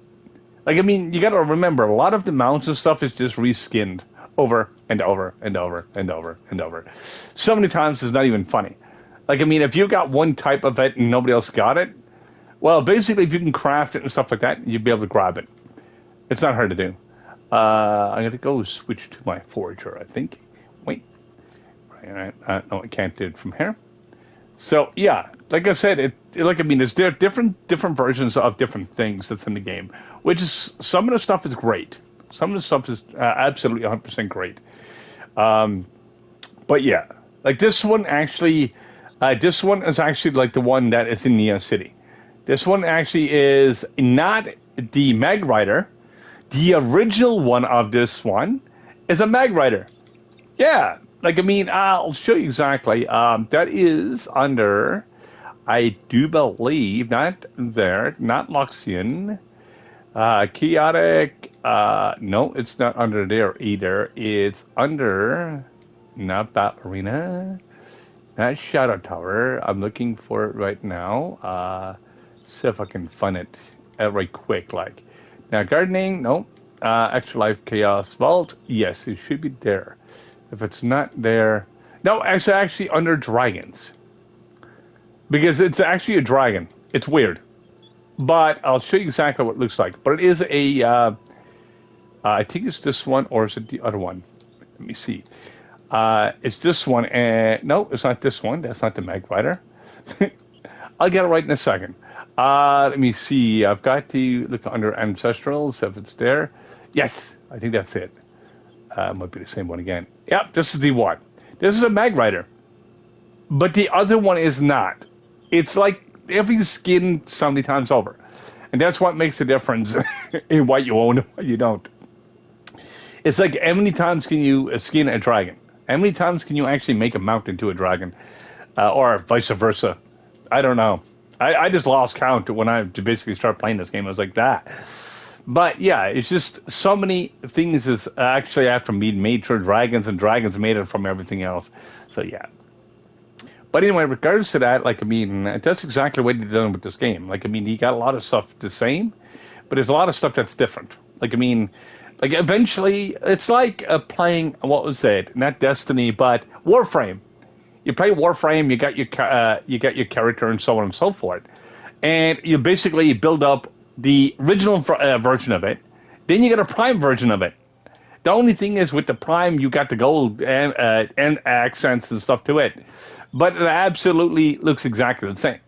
Like, I mean, you got to remember, a lot of the mounts and stuff is just reskinned over and over and over and over and over. So many times it's not even funny. Like, I mean, if you got one type of it and nobody else got it, well, basically, if you can craft it and stuff like that, you'd be able to grab it. It's not hard to do. I'm going to go switch to my forager, I think. Wait. Right. No, I can't do it from here. So, yeah, like I said, there's different versions of different things that's in the game, which is, some of the stuff is great. Some of the stuff is absolutely 100% great. But yeah, like this one is actually like the one that is in Neo City. This one actually is not the Mag Rider. The original one of this one is a Mag Rider. Yeah. Like, I mean, I'll show you exactly. That is under, I do believe, not Luxian. Chaotic, no, it's not under there either. It's under, not Ballerina, not Shadow Tower. I'm looking for it right now. See if I can find it right quick. Like, now, Gardening, no. Extra Life Chaos Vault, yes, it should be there. If it's not there, no, it's actually under Dragons, because it's actually a dragon. It's weird, but I'll show you exactly what it looks like. But it is I think it's this one, or is it the other one? Let me see. It's this one, and no, it's not this one. That's not the Mag Rider. I'll get it right in a second. Let me see. I've got to look under ancestrals if it's there. Yes, I think that's it. Might be the same one again. Yep, this is the one. This is a mag rider, but the other one is not. It's like every skin so many times over, and that's what makes the difference in what you own and what you don't. It's like how many times can you skin a dragon? How many times can you actually make a mount into a dragon, or vice versa? I don't know. I just lost count when I basically started playing this game. I was like that. But yeah, it's just so many things is actually after being made for dragons, and dragons made it from everything else. So yeah. But anyway, regardless of that, like I mean, that's exactly what they've done with this game. Like I mean, you got a lot of stuff the same, but there's a lot of stuff that's different. Like I mean, like eventually, it's like playing what was it? Not Destiny, but Warframe. You play Warframe, you got your character and so on and so forth, and you basically build up the original version of it. Then you get a Prime version of it. The only thing is with the Prime, you got the gold and accents and stuff to it, but it absolutely looks exactly the same.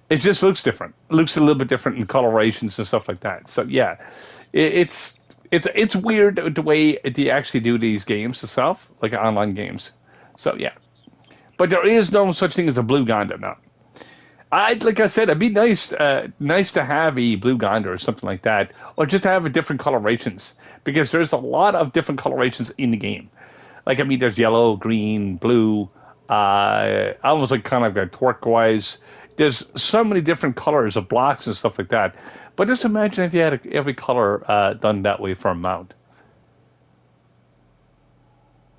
It just looks different. It looks a little bit different in colorations and stuff like that. So yeah, it's weird the way they actually do these games itself, like online games. So yeah. But there is no such thing as a blue Gonda now. Like I said, it'd be nice to have a blue Gonda or something like that, or just to have a different colorations, because there's a lot of different colorations in the game. Like I mean, there's yellow, green, blue, almost like kind of like a turquoise. There's so many different colors of blocks and stuff like that. But just imagine if you had every color done that way for a mount.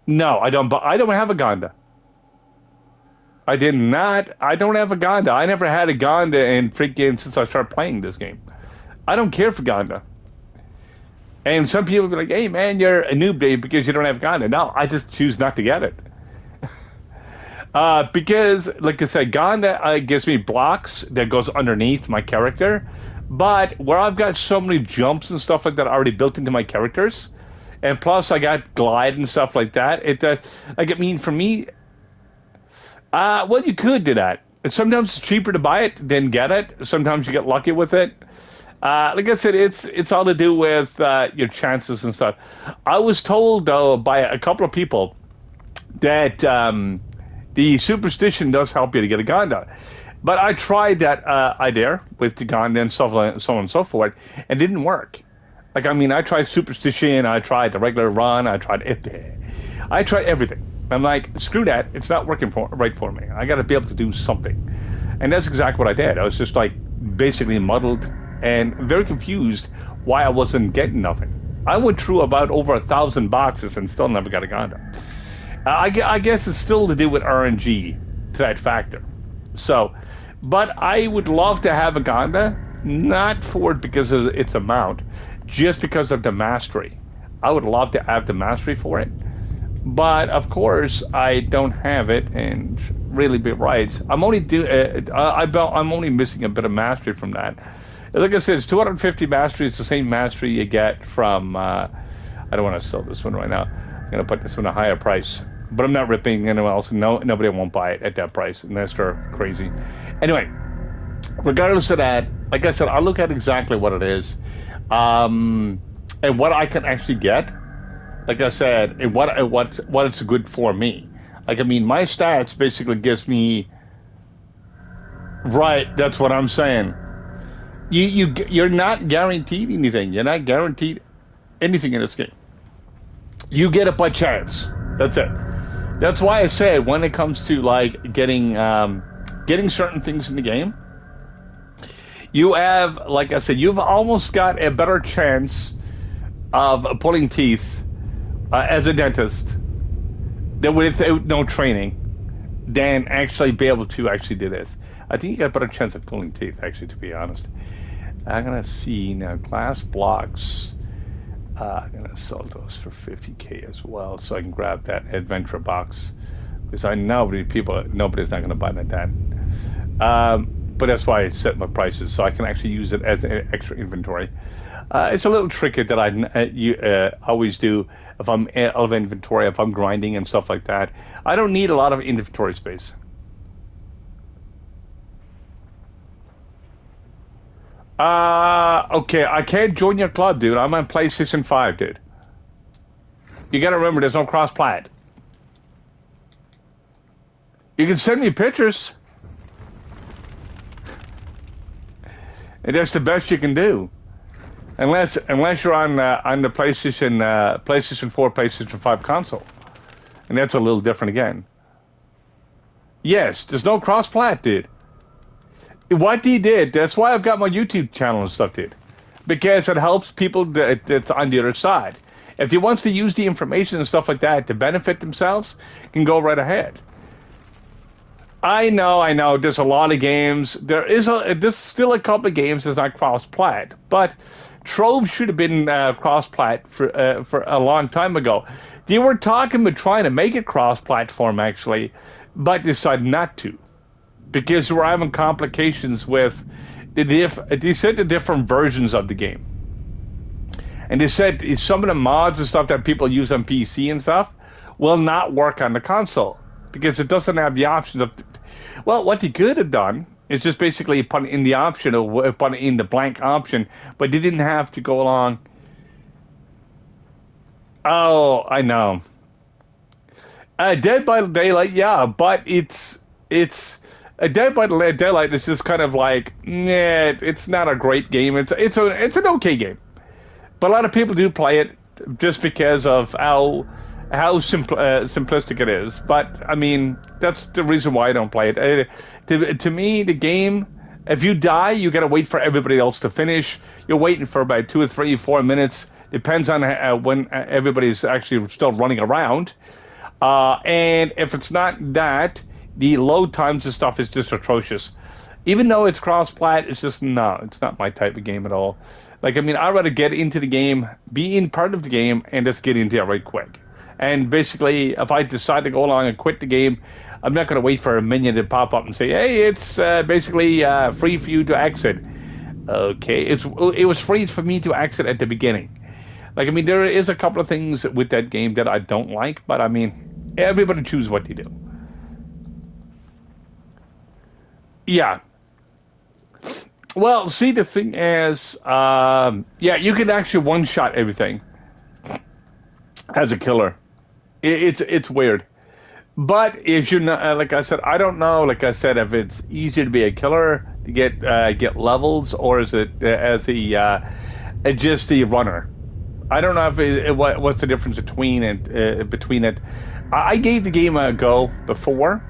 No, I don't. But I don't have a Gonda. I did not. I don't have a Gonda. I never had a Gonda in freaking since I started playing this game. I don't care for Gonda. And some people be like, "Hey, man, you're a noob day because you don't have Gonda." No, I just choose not to get it. Because, like I said, Gonda gives me blocks that goes underneath my character. But where I've got so many jumps and stuff like that already built into my characters, and plus I got glide and stuff like that. Like I mean, for me. Well, you could do that. Sometimes it's cheaper to buy it than get it. Sometimes you get lucky with it. Like I said, it's all to do with your chances and stuff. I was told, though, by a couple of people that the superstition does help you to get a Gonda. But I tried that idea with the Gonda and so on and so forth, and it didn't work. Like, I mean, I tried superstition, I tried the regular run, I tried everything. I'm like, screw that. It's not working right for me. I got to be able to do something. And that's exactly what I did. I was just like basically muddled and very confused why I wasn't getting nothing. I went through about over 1,000 boxes and still never got a Gonda. I guess it's still to do with RNG to that factor. So, but I would love to have a Gonda, not for it because it's a mount, just because of the mastery. I would love to have the mastery for it. But of course, I don't have it, and really be right. I'm only I'm only missing a bit of mastery from that. Like I said, it's 250 mastery. It's the same mastery you get from. I don't want to sell this one right now. I'm gonna put this one a higher price, but I'm not ripping anyone else. Nobody won't buy it at that price unless they're crazy. Anyway, regardless of that, like I said, I'll look at exactly what it is, and what I can actually get. Like I said, and what it's good for me. Like I mean, my stats basically gives me. Right, that's what I'm saying. You're not guaranteed anything. You're not guaranteed anything in this game. You get it by chance. That's it. That's why I said when it comes to like getting certain things in the game, you have, like I said, you've almost got a better chance of pulling teeth. As a dentist, that without no training, than actually be able to actually do this. I think you got a better chance of pulling teeth, actually, to be honest. I'm going to see now, glass blocks. I'm going to sell those for 50K as well, so I can grab that adventure box. Because I know nobody's not going to buy that. But that's why I set my prices, so I can actually use it as an extra inventory. It's a little tricky that I always do if I'm out of inventory, if I'm grinding and stuff like that. I don't need a lot of inventory space. Okay, I can't join your club, dude. I'm on PlayStation 5, dude. You gotta remember, there's no cross-plat. You can send me pictures. And that's the best you can do. Unless you're on the PlayStation 4, PlayStation 5 console. And that's a little different again. Yes, there's no cross-plat, dude. What he did, that's why I've got my YouTube channel and stuff, dude. Because it helps people that's on the other side. If he wants to use the information and stuff like that to benefit themselves, can go right ahead. I know. There's a lot of games. There's still a couple of games that's not cross-plat. But Trove should have been cross-plat for a long time ago. They were talking about trying to make it cross-platform, actually, but decided not to. Because we're having complications with they said the different versions of the game. And they said some of the mods and stuff that people use on PC and stuff will not work on the console. Because it doesn't have the option of... Well, what they could have done is just basically put in the option, or put in the blank option, but they didn't have to go along. Oh, I know. Dead by Daylight, yeah, but it's Dead by Daylight is just kind of like, nah, it's not a great game. It's an okay game, but a lot of people do play it just because of how simplistic it is. But I mean, that's the reason why I don't play it. To me, the game, if you die, you gotta wait for everybody else to finish. You're waiting for about 2 or 3 or 4 minutes. Depends on when everybody's actually still running around. And if it's not that, the load times and stuff is just atrocious. Even though it's cross-plat, it's just it's not my type of game at all. Like, I mean, I'd rather get into the game, be in part of the game, and just get into it right quick. And basically, if I decide to go along and quit the game, I'm not going to wait for a minion to pop up and say, hey, it's basically free for you to exit. Okay, it was free for me to exit at the beginning. Like, I mean, there is a couple of things with that game that I don't like, but I mean, everybody choose what they do. Yeah. Well, see, the thing is, yeah, you can actually one-shot everything as a killer. It's weird. But if you're not, like I said, I don't know, like I said, if it's easier to be a killer to get levels, or is it as just the runner? I don't know if what's the difference between it. I gave the game a go before,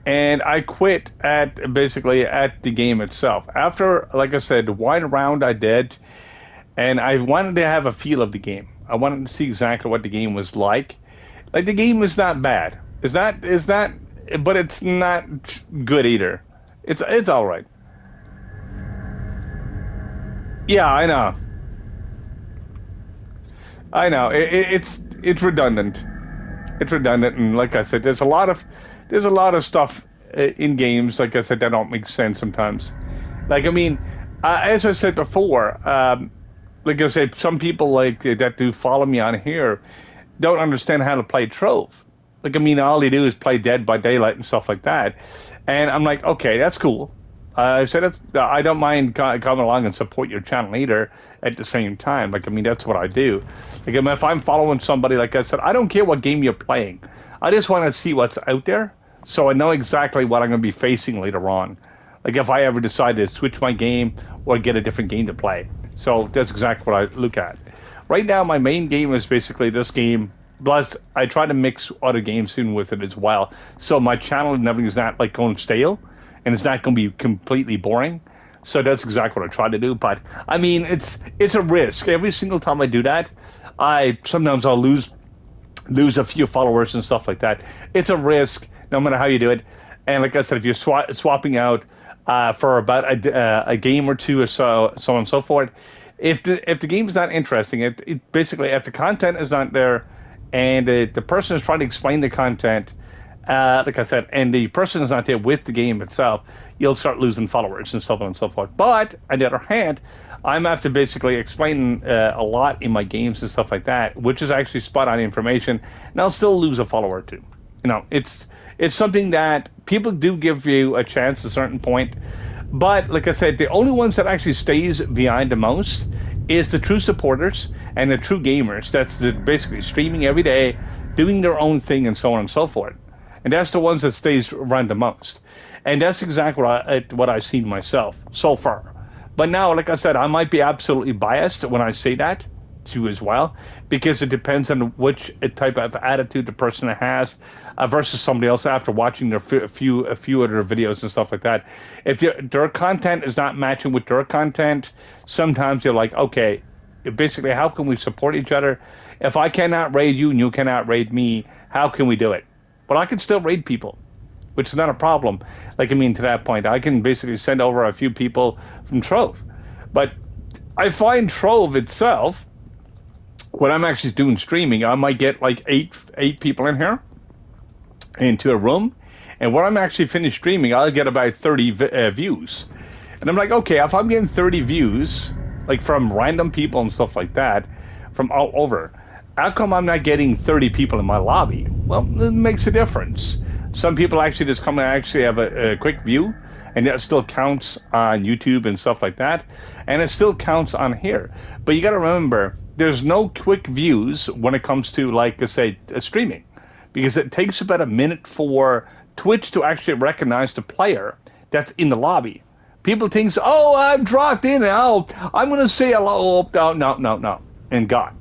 and I quit at the game itself. After, like I said, one round I did, and I wanted to have a feel of the game. I wanted to see exactly what the game was like. Like, the game is not bad. It's not, but it's not good either. It's all right. Yeah, I know. It's redundant. It's redundant, and like I said, there's a lot of stuff in games, like I said, that don't make sense sometimes. Like, I mean, as I said before, like I said, some people like that do follow me on here don't understand how to play Trove. Like, I mean, all they do is play Dead by Daylight and stuff like that. And I'm like, okay, that's cool. I said, I don't mind coming along and support your channel either at the same time. Like, I mean, that's what I do. Like, I mean, if I'm following somebody, like I said, I don't care what game you're playing. I just want to see what's out there so I know exactly what I'm going to be facing later on. Like, if I ever decide to switch my game or get a different game to play. So that's exactly what I look at. Right now, my main game is basically this game. Plus, I try to mix other games in with it as well. So my channel and everything is not like going stale, and it's not going to be completely boring. So that's exactly what I try to do. But I mean, it's a risk. Every single time I do that, sometimes I'll lose a few followers and stuff like that. It's a risk, no matter how you do it. And like I said, if you're swapping out for about a game or two or so on and so forth, if the game's not interesting, it basically, if the content is not there, and the person is trying to explain the content, like I said, and the person is not there with the game itself, you'll start losing followers and so on and so forth. But on the other hand, I'm have to basically explain a lot in my games and stuff like that, which is actually spot on information, and I'll still lose a follower or two. You know, it's something that people do give you a chance at a certain point, But like I said, the only ones that actually stays behind the most is the true supporters and the true gamers. That's basically streaming every day, doing their own thing, and so on and so forth. And that's the ones that stays around the most. And that's exactly what I've seen myself so far. But now, like I said, I might be absolutely biased when I say that too as well, because it depends on which type of attitude the person has versus somebody else after watching a few of their videos and stuff like that. If their content is not matching with their content, sometimes you're like, okay, basically, how can we support each other? If I cannot raid you and you cannot raid me, how can we do it? But I can still raid people, which is not a problem. Like, I mean, to that point, I can basically send over a few people from Trove. But I find Trove itself, when I'm actually doing streaming, I might get like eight people in here into a room. And when I'm actually finished streaming, I'll get about 30 views. And I'm like, okay, if I'm getting 30 views, like from random people and stuff like that, from all over, how come I'm not getting 30 people in my lobby? Well, it makes a difference. Some people actually just come and actually have a quick view, and that still counts on YouTube and stuff like that, and it still counts on here. But you got to remember, there's no quick views when it comes to, like I say, streaming, because it takes about a minute for Twitch to actually recognize the player that's in the lobby. People think, oh, I've dropped in, oh, I'm going to say hello, no, and gone.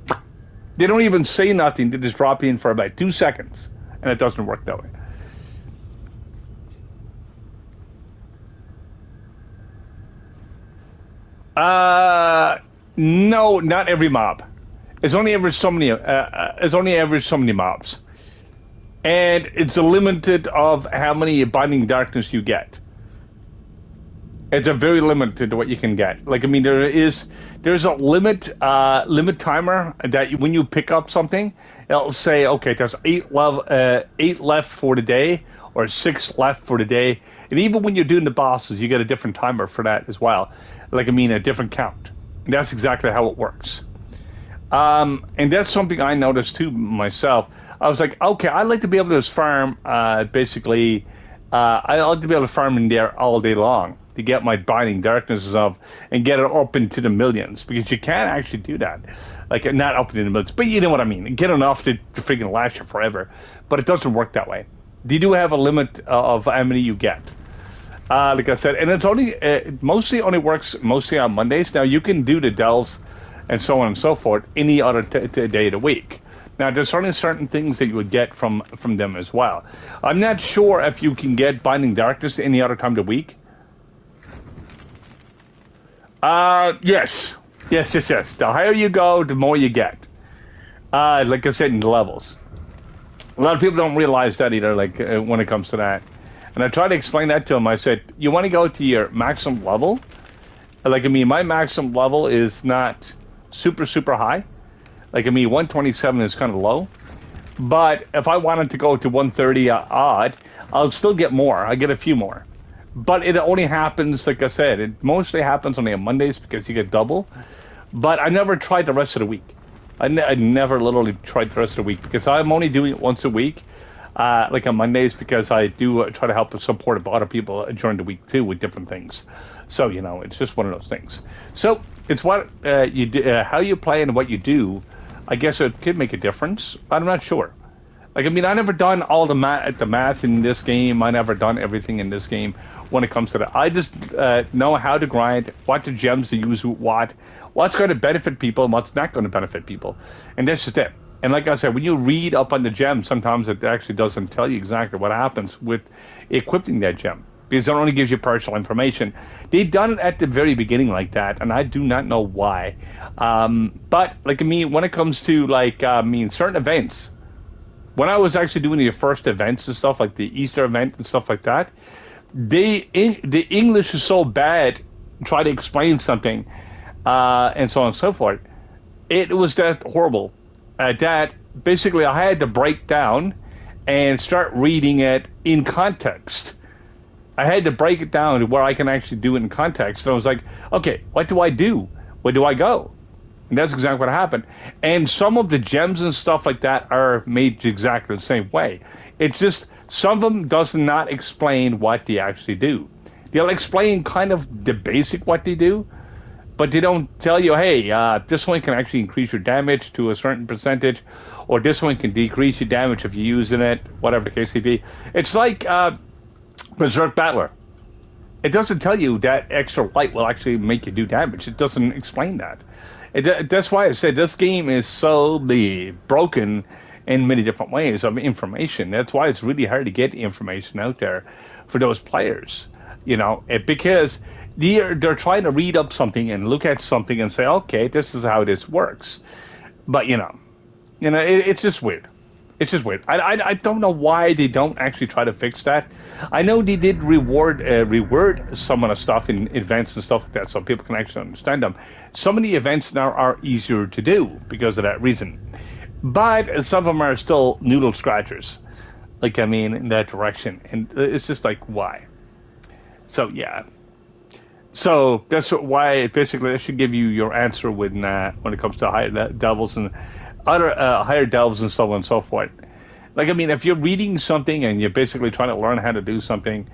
They don't even say nothing, they just drop in for about 2 seconds, and it doesn't work that way. No, not every mob. It's only every so many. It's only every so many mobs, and it's a limited of how many binding darkness you get. It's a very limited to what you can get. Like, I mean, there's a limit timer that when you pick up something, it'll say, okay, there's 8 left for the day, or 6 left for the day. And even when you're doing the bosses, you get a different timer for that as well. Like, I mean, a different count. And that's exactly how it works. And that's something I noticed too myself. I was like, okay, I like to be able to just farm, I like to be able to farm in there all day long to get my binding darknesses of and get it up into the millions, because you can't actually do that. Like, not up into the millions, but you know what I mean. Get enough to freaking last you forever. But it doesn't work that way. You do have a limit of how many you get. Like I said, and it's only mostly only works mostly on Mondays. Now, you can do the delves and so on and so forth any other day of the week. Now, there's only certain things that you would get from them as well. I'm not sure if you can get Binding Darkness any other time of the week. Yes. The higher you go, the more you get. Like I said, in the levels. A lot of people don't realize that either, like, when it comes to that. And I tried to explain that to them. I said, you want to go to your maximum level? Like, I mean, my maximum level is not super, super high. Like, I mean, 127 is kind of low. But if I wanted to go to 130 odd, I'll still get more. I get a few more. But it only happens, like I said, it mostly happens only on Mondays because you get double. But I never tried the rest of the week. I never literally tried the rest of the week because I'm only doing it once a week. Like on Mondays, because I do try to help support a lot of people during the week too with different things. So, you know, it's just one of those things. So it's what you do, how you play and what you do. I guess it could make a difference. I'm not sure. Like, I mean, I never done all the math in this game. I never done everything in this game when it comes to that. I just know how to grind, what the gems to use, what's going to benefit people and what's not going to benefit people, and that's just it. And like I said, when you read up on the gem, sometimes it actually doesn't tell you exactly what happens with equipping that gem, because it only gives you partial information. They've done it at the very beginning like that, and I do not know why. But, like, I mean, when it comes to, like, certain events, when I was actually doing the first events and stuff, like the Easter event and stuff like that, the English is so bad, try to explain something, and so on and so forth. It was that horrible. That basically I had to break down and start reading it in context. I had to break it down to where I can actually do it in context. And I was like, okay, what do I do? Where do I go? And that's exactly what happened. And some of the gems and stuff like that are made exactly the same way. It's just some of them does not explain what they actually do. They'll explain kind of the basic what they do, but they don't tell you, hey, this one can actually increase your damage to a certain percentage, or this one can decrease your damage if you're using it, whatever the case may be. It's like Berserk Battler. It doesn't tell you that extra light will actually make you do damage. It doesn't explain that. That's why I said this game is so broken in many different ways of information. That's why it's really hard to get information out there for those players. Because they're trying to read up something and look at something and say, okay, this is how this works. But it's just weird. It's just weird. I don't know why they don't actually try to fix that. I know they did reword some of the stuff in events and stuff like that, so people can actually understand them. Some of the events now are easier to do because of that reason, but some of them are still noodle scratchers. In that direction, and it's just like, why? So yeah. So that's why basically that should give you your answer when it comes to higher devils and other higher delves and so on and so forth. If you're reading something and you're basically trying to learn how to do something,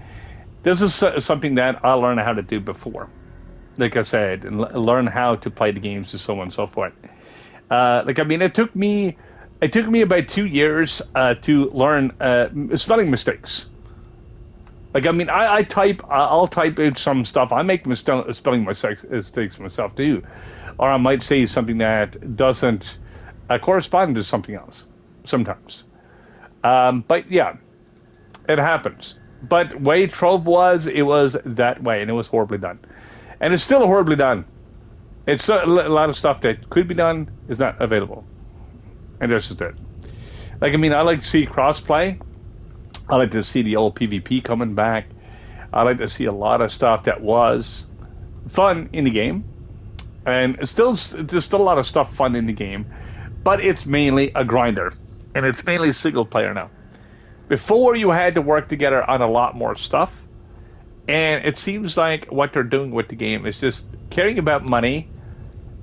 this is something that I learned how to do before. Like I said, and learn how to play the games and so on and so forth. It took me about 2 years to learn spelling mistakes. I'll type out some stuff. I make spelling mistakes myself too, or I might say something that doesn't correspond to something else sometimes. But yeah, it happens. But way Trove was, it was that way, and it was horribly done, and it's still horribly done. It's a lot of stuff that could be done is not available, and this is it. I like to see crossplay. I like to see the old PvP coming back. I like to see a lot of stuff that was fun in the game, and there's still a lot of stuff fun in the game, but it's mainly a grinder, and it's mainly single player now. Before, you had to work together on a lot more stuff, and it seems like what they're doing with the game is just caring about money,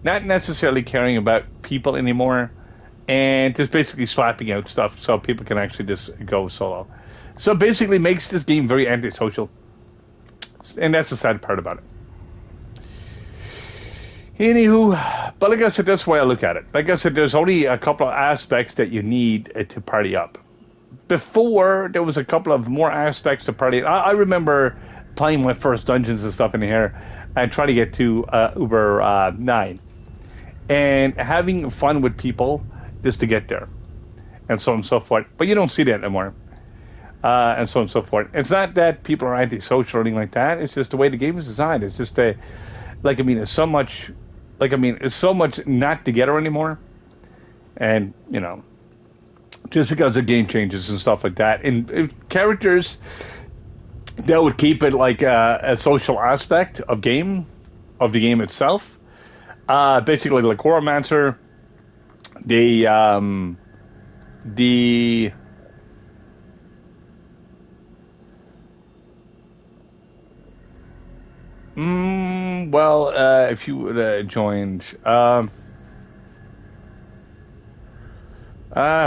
not necessarily caring about people anymore, and just basically slapping out stuff so people can actually just go solo. So basically makes this game very antisocial, and that's the sad part about it. Anywho, but like I said, that's the way I look at it. Like I said, there's only a couple of aspects that you need to party up. Before, there was a couple of more aspects to party. I remember playing my first dungeons and stuff in here and trying to get to Uber 9 and having fun with people just to get there and so on and so forth. But you don't see that anymore. And so on and so forth. It's not that people are antisocial or anything like that. It's just the way the game is designed. It's just it's so much, it's so much not together anymore. And, just because the game changes and stuff like that. And characters that would keep it like a social aspect of the game itself. Basically, like Choromancer, if you would have joined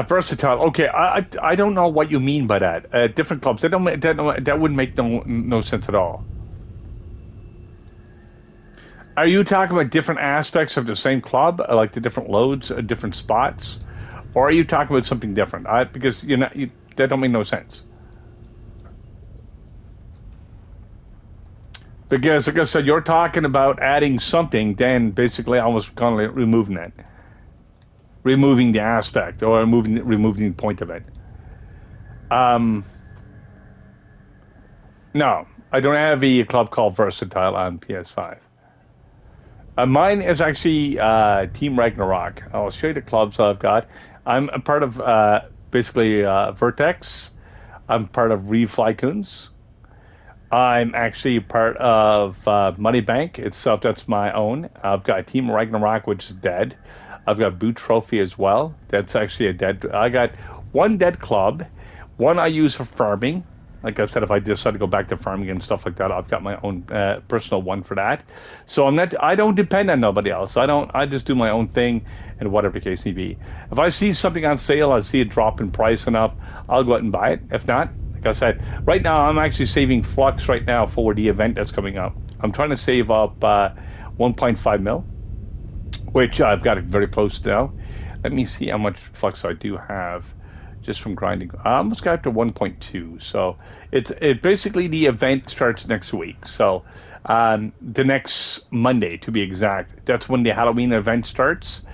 versatile. Okay, I don't know what you mean by that. Different clubs. That wouldn't make no sense at all. Are you talking about different aspects of the same club, like the different loads, different spots, or are you talking about something different? Because that don't make no sense. Because, like I said, you're talking about adding something, then basically almost kind of removing it. Removing the aspect, or removing the point of it. No, I don't have a club called Versatile on PS5. Mine is actually Team Ragnarok. I'll show you the clubs I've got. I'm a part of basically Vertex. I'm part of Reflycoons. I'm actually part of Money Bank itself. That's my own. I've got Team Ragnarok, which is dead. I've got Boot Trophy as well. That's actually a dead. I got one dead club. One I use for farming. Like I said, if I decide to go back to farming and stuff like that, I've got my own personal one for that. So I don't depend on nobody else. I just do my own thing, and whatever the case may be. If I see something on sale, I see it drop in price enough, I'll go out and buy it. If not, Like I said, right now I'm actually saving flux right now for the event that's coming up. I'm trying to save up 1.5 mil, which I've got it very close now. Let me see how much flux I do have just from grinding. I almost got to 1.2. So it basically, the event starts next week. So the next Monday, to be exact, that's when the Halloween event starts,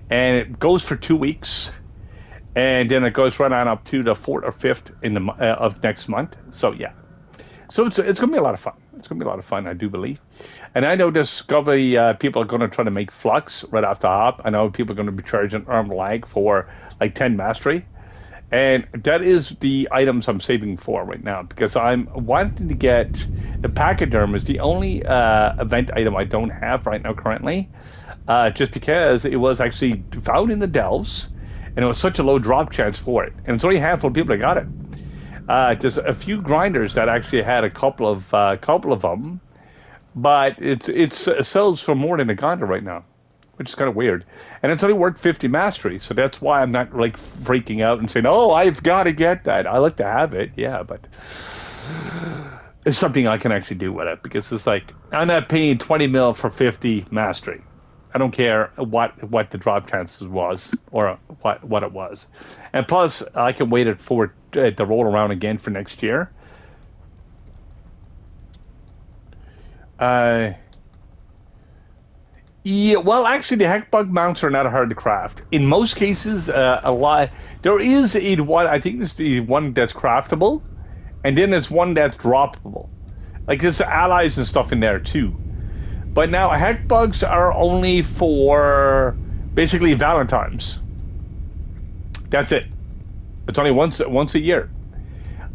and it goes for 2 weeks, and then it goes right on up to the 4th or 5th in the of next month. So yeah, so it's going to be a lot of fun. It's going to be a lot of fun, I do believe. And I know Discovery people are going to try to make flux right off the hop. I know people are going to be charging arm lag for like 10 mastery. And that is the items I'm saving for right now, because I'm wanting to get the pachyderm is the only event item I don't have right now currently, just because it was actually found in the delves, and it was such a low drop chance for it. And it's only a handful of people that got it. There's a few grinders that actually had a couple of them, but it sells for more than a Gondor right now, which is kind of weird. And it's only worth 50 mastery, so that's why I'm not like freaking out and saying, "Oh, I've got to get that." I like to have it, yeah, but it's something I can actually do with it, because it's like I'm not paying 20 mil for 50 mastery. I don't care what the drop chances was or what it was, and plus I can wait it for it to roll around again for next year. Yeah, well, actually, the heckbug mounts are not hard to craft. In most cases, a lot there is a one. I think there's the one that's craftable, and then there's one that's droppable. Like there's allies and stuff in there too. But now heckbugs are only for basically Valentine's. That's it. It's only once a year.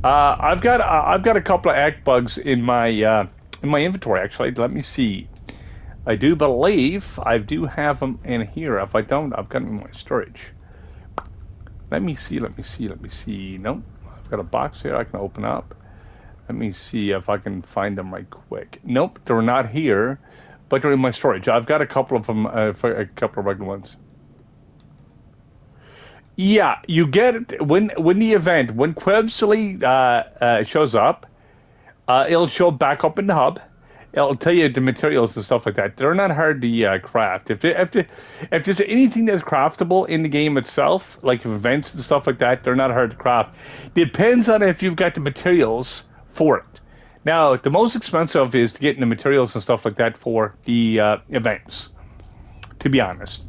I've got a couple of heckbugs in my inventory actually. Let me see. I do believe I do have them in here. If I don't, I've got them in my storage. Let me see. Nope. I've got a box here I can open up. Let me see if I can find them right quick. Nope, they're not here, but they're in my storage. I've got a couple of them, for a couple of regular ones. Yeah, you get it when the event, when Quebsley shows up, it'll show back up in the hub. It'll tell you the materials and stuff like that. They're not hard to craft. If there's anything that's craftable in the game itself, like events and stuff like that, they're not hard to craft. Depends on if you've got the materials for it. Now, the most expensive is to get the materials and stuff like that for the events, to be honest.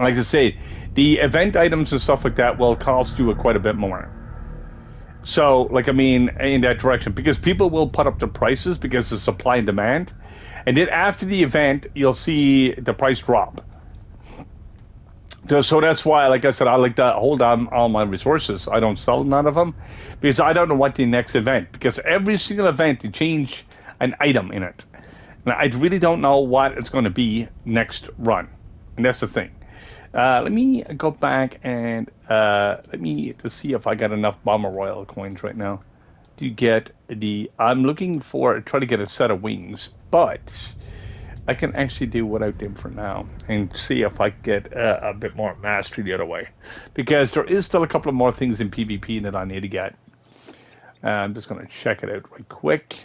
Like I say, the event items and stuff like that will cost you quite a bit more. So, like, I mean, in that direction, because people will put up the prices because of supply and demand. And then after the event, you'll see the price drop. So that's why, like I said, I like to hold on all my resources. I don't sell none of them because I don't know what the next event, because every single event, you change an item in it. And I really don't know what it's going to be next run. And that's the thing. Let me go back and let me to see if I got enough Bomber Royal coins right now to get the. I'm looking for try to get a set of wings, but I can actually do without them for now and see if I can get a bit more mastery the other way, because there is still a couple of more things in PvP that I need to get. I'm just going to check it out right quick.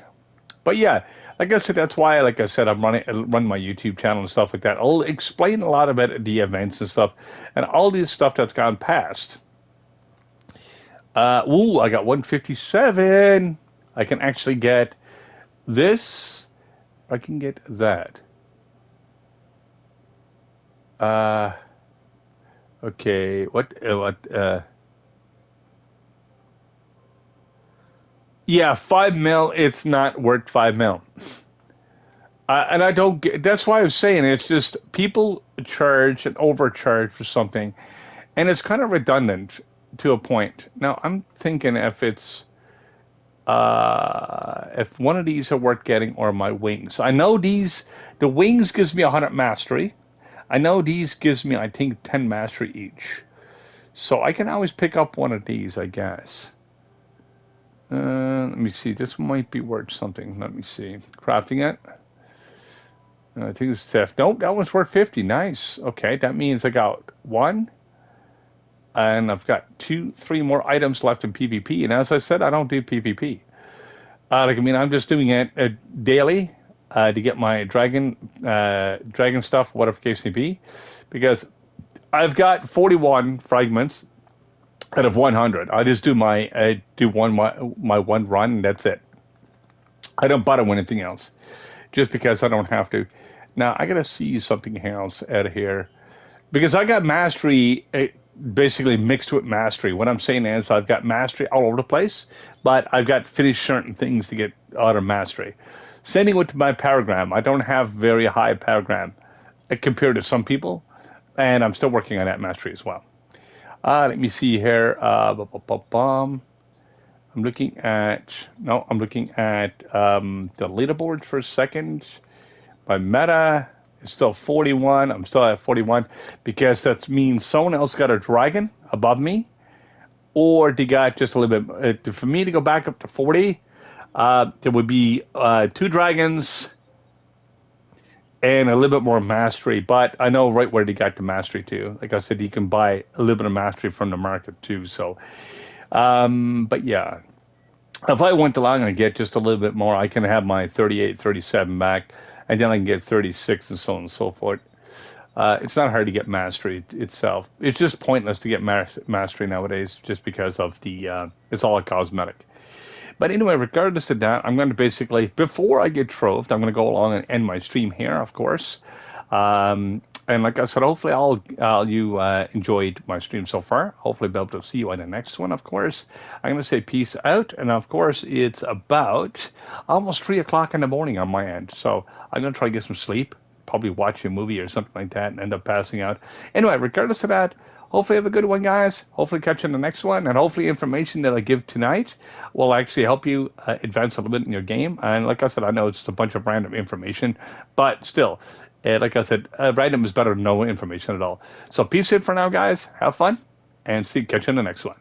But yeah, like I said, that's why, like I said, run my YouTube channel and stuff like that. I'll explain a lot about the events and stuff, and all this stuff that's gone past. I got 157. I can actually get this. I can get that. Okay. Yeah, 5 mil, it's not worth 5 mil. And I don't get, that's why I was saying it's just people charge and overcharge for something, and it's kind of redundant to a point. Now, I'm thinking if one of these are worth getting, or my wings. I know the wings gives me 100 mastery. I know these gives me, I think, 10 mastery each. So I can always pick up one of these, I guess. Let me see. This might be worth something. Let me see. Crafting it. I think it's theft. Nope, that one's worth 50. Nice. Okay, that means I got 1, and I've got 3 more items left in PvP. And as I said, I don't do PvP. I'm just doing it daily to get my dragon stuff, whatever the case may be, because I've got 41 fragments out of 100. I just do my one run, and that's it. I don't bother with anything else, just because I don't have to. Now I gotta see something else out of here, because I got mastery basically mixed with mastery. What I'm saying is I've got mastery all over the place, but I've got finished certain things to get out of mastery. Sending it to my paragram, I don't have very high paragram compared to some people, and I'm still working on that mastery as well. Let me see here. I'm looking at the leaderboard for a second. My meta is still 41. I'm still at 41 because that means someone else got a dragon above me, or they got just a little bit. For me to go back up to 40, there would be 2 dragons and a little bit more mastery. But I know right where they got the mastery to. Like I said, you can buy a little bit of mastery from the market too. So, but yeah. If I went along and get just a little bit more, I can have my 38, 37 back, and then I can get 36 and so on and so forth. It's not hard to get mastery itself. It's just pointless to get mastery nowadays just because of it's all a cosmetic. But anyway, regardless of that, I'm going to basically, before I get troved, I'm going to go along and end my stream here, of course. And like I said, hopefully you enjoyed my stream so far. Hopefully I'll be able to see you on the next one, of course. I'm going to say peace out. And of course, it's about almost 3 o'clock in the morning on my end. So I'm going to try to get some sleep, probably watch a movie or something like that and end up passing out. Anyway, regardless of that, hopefully have a good one, guys. Hopefully catch you in the next one. And hopefully information that I give tonight will actually help you advance a little bit in your game. And like I said, I know it's a bunch of random information, but still, like I said, random is better than no information at all. So peace out for now, guys. Have fun, and catch you in the next one.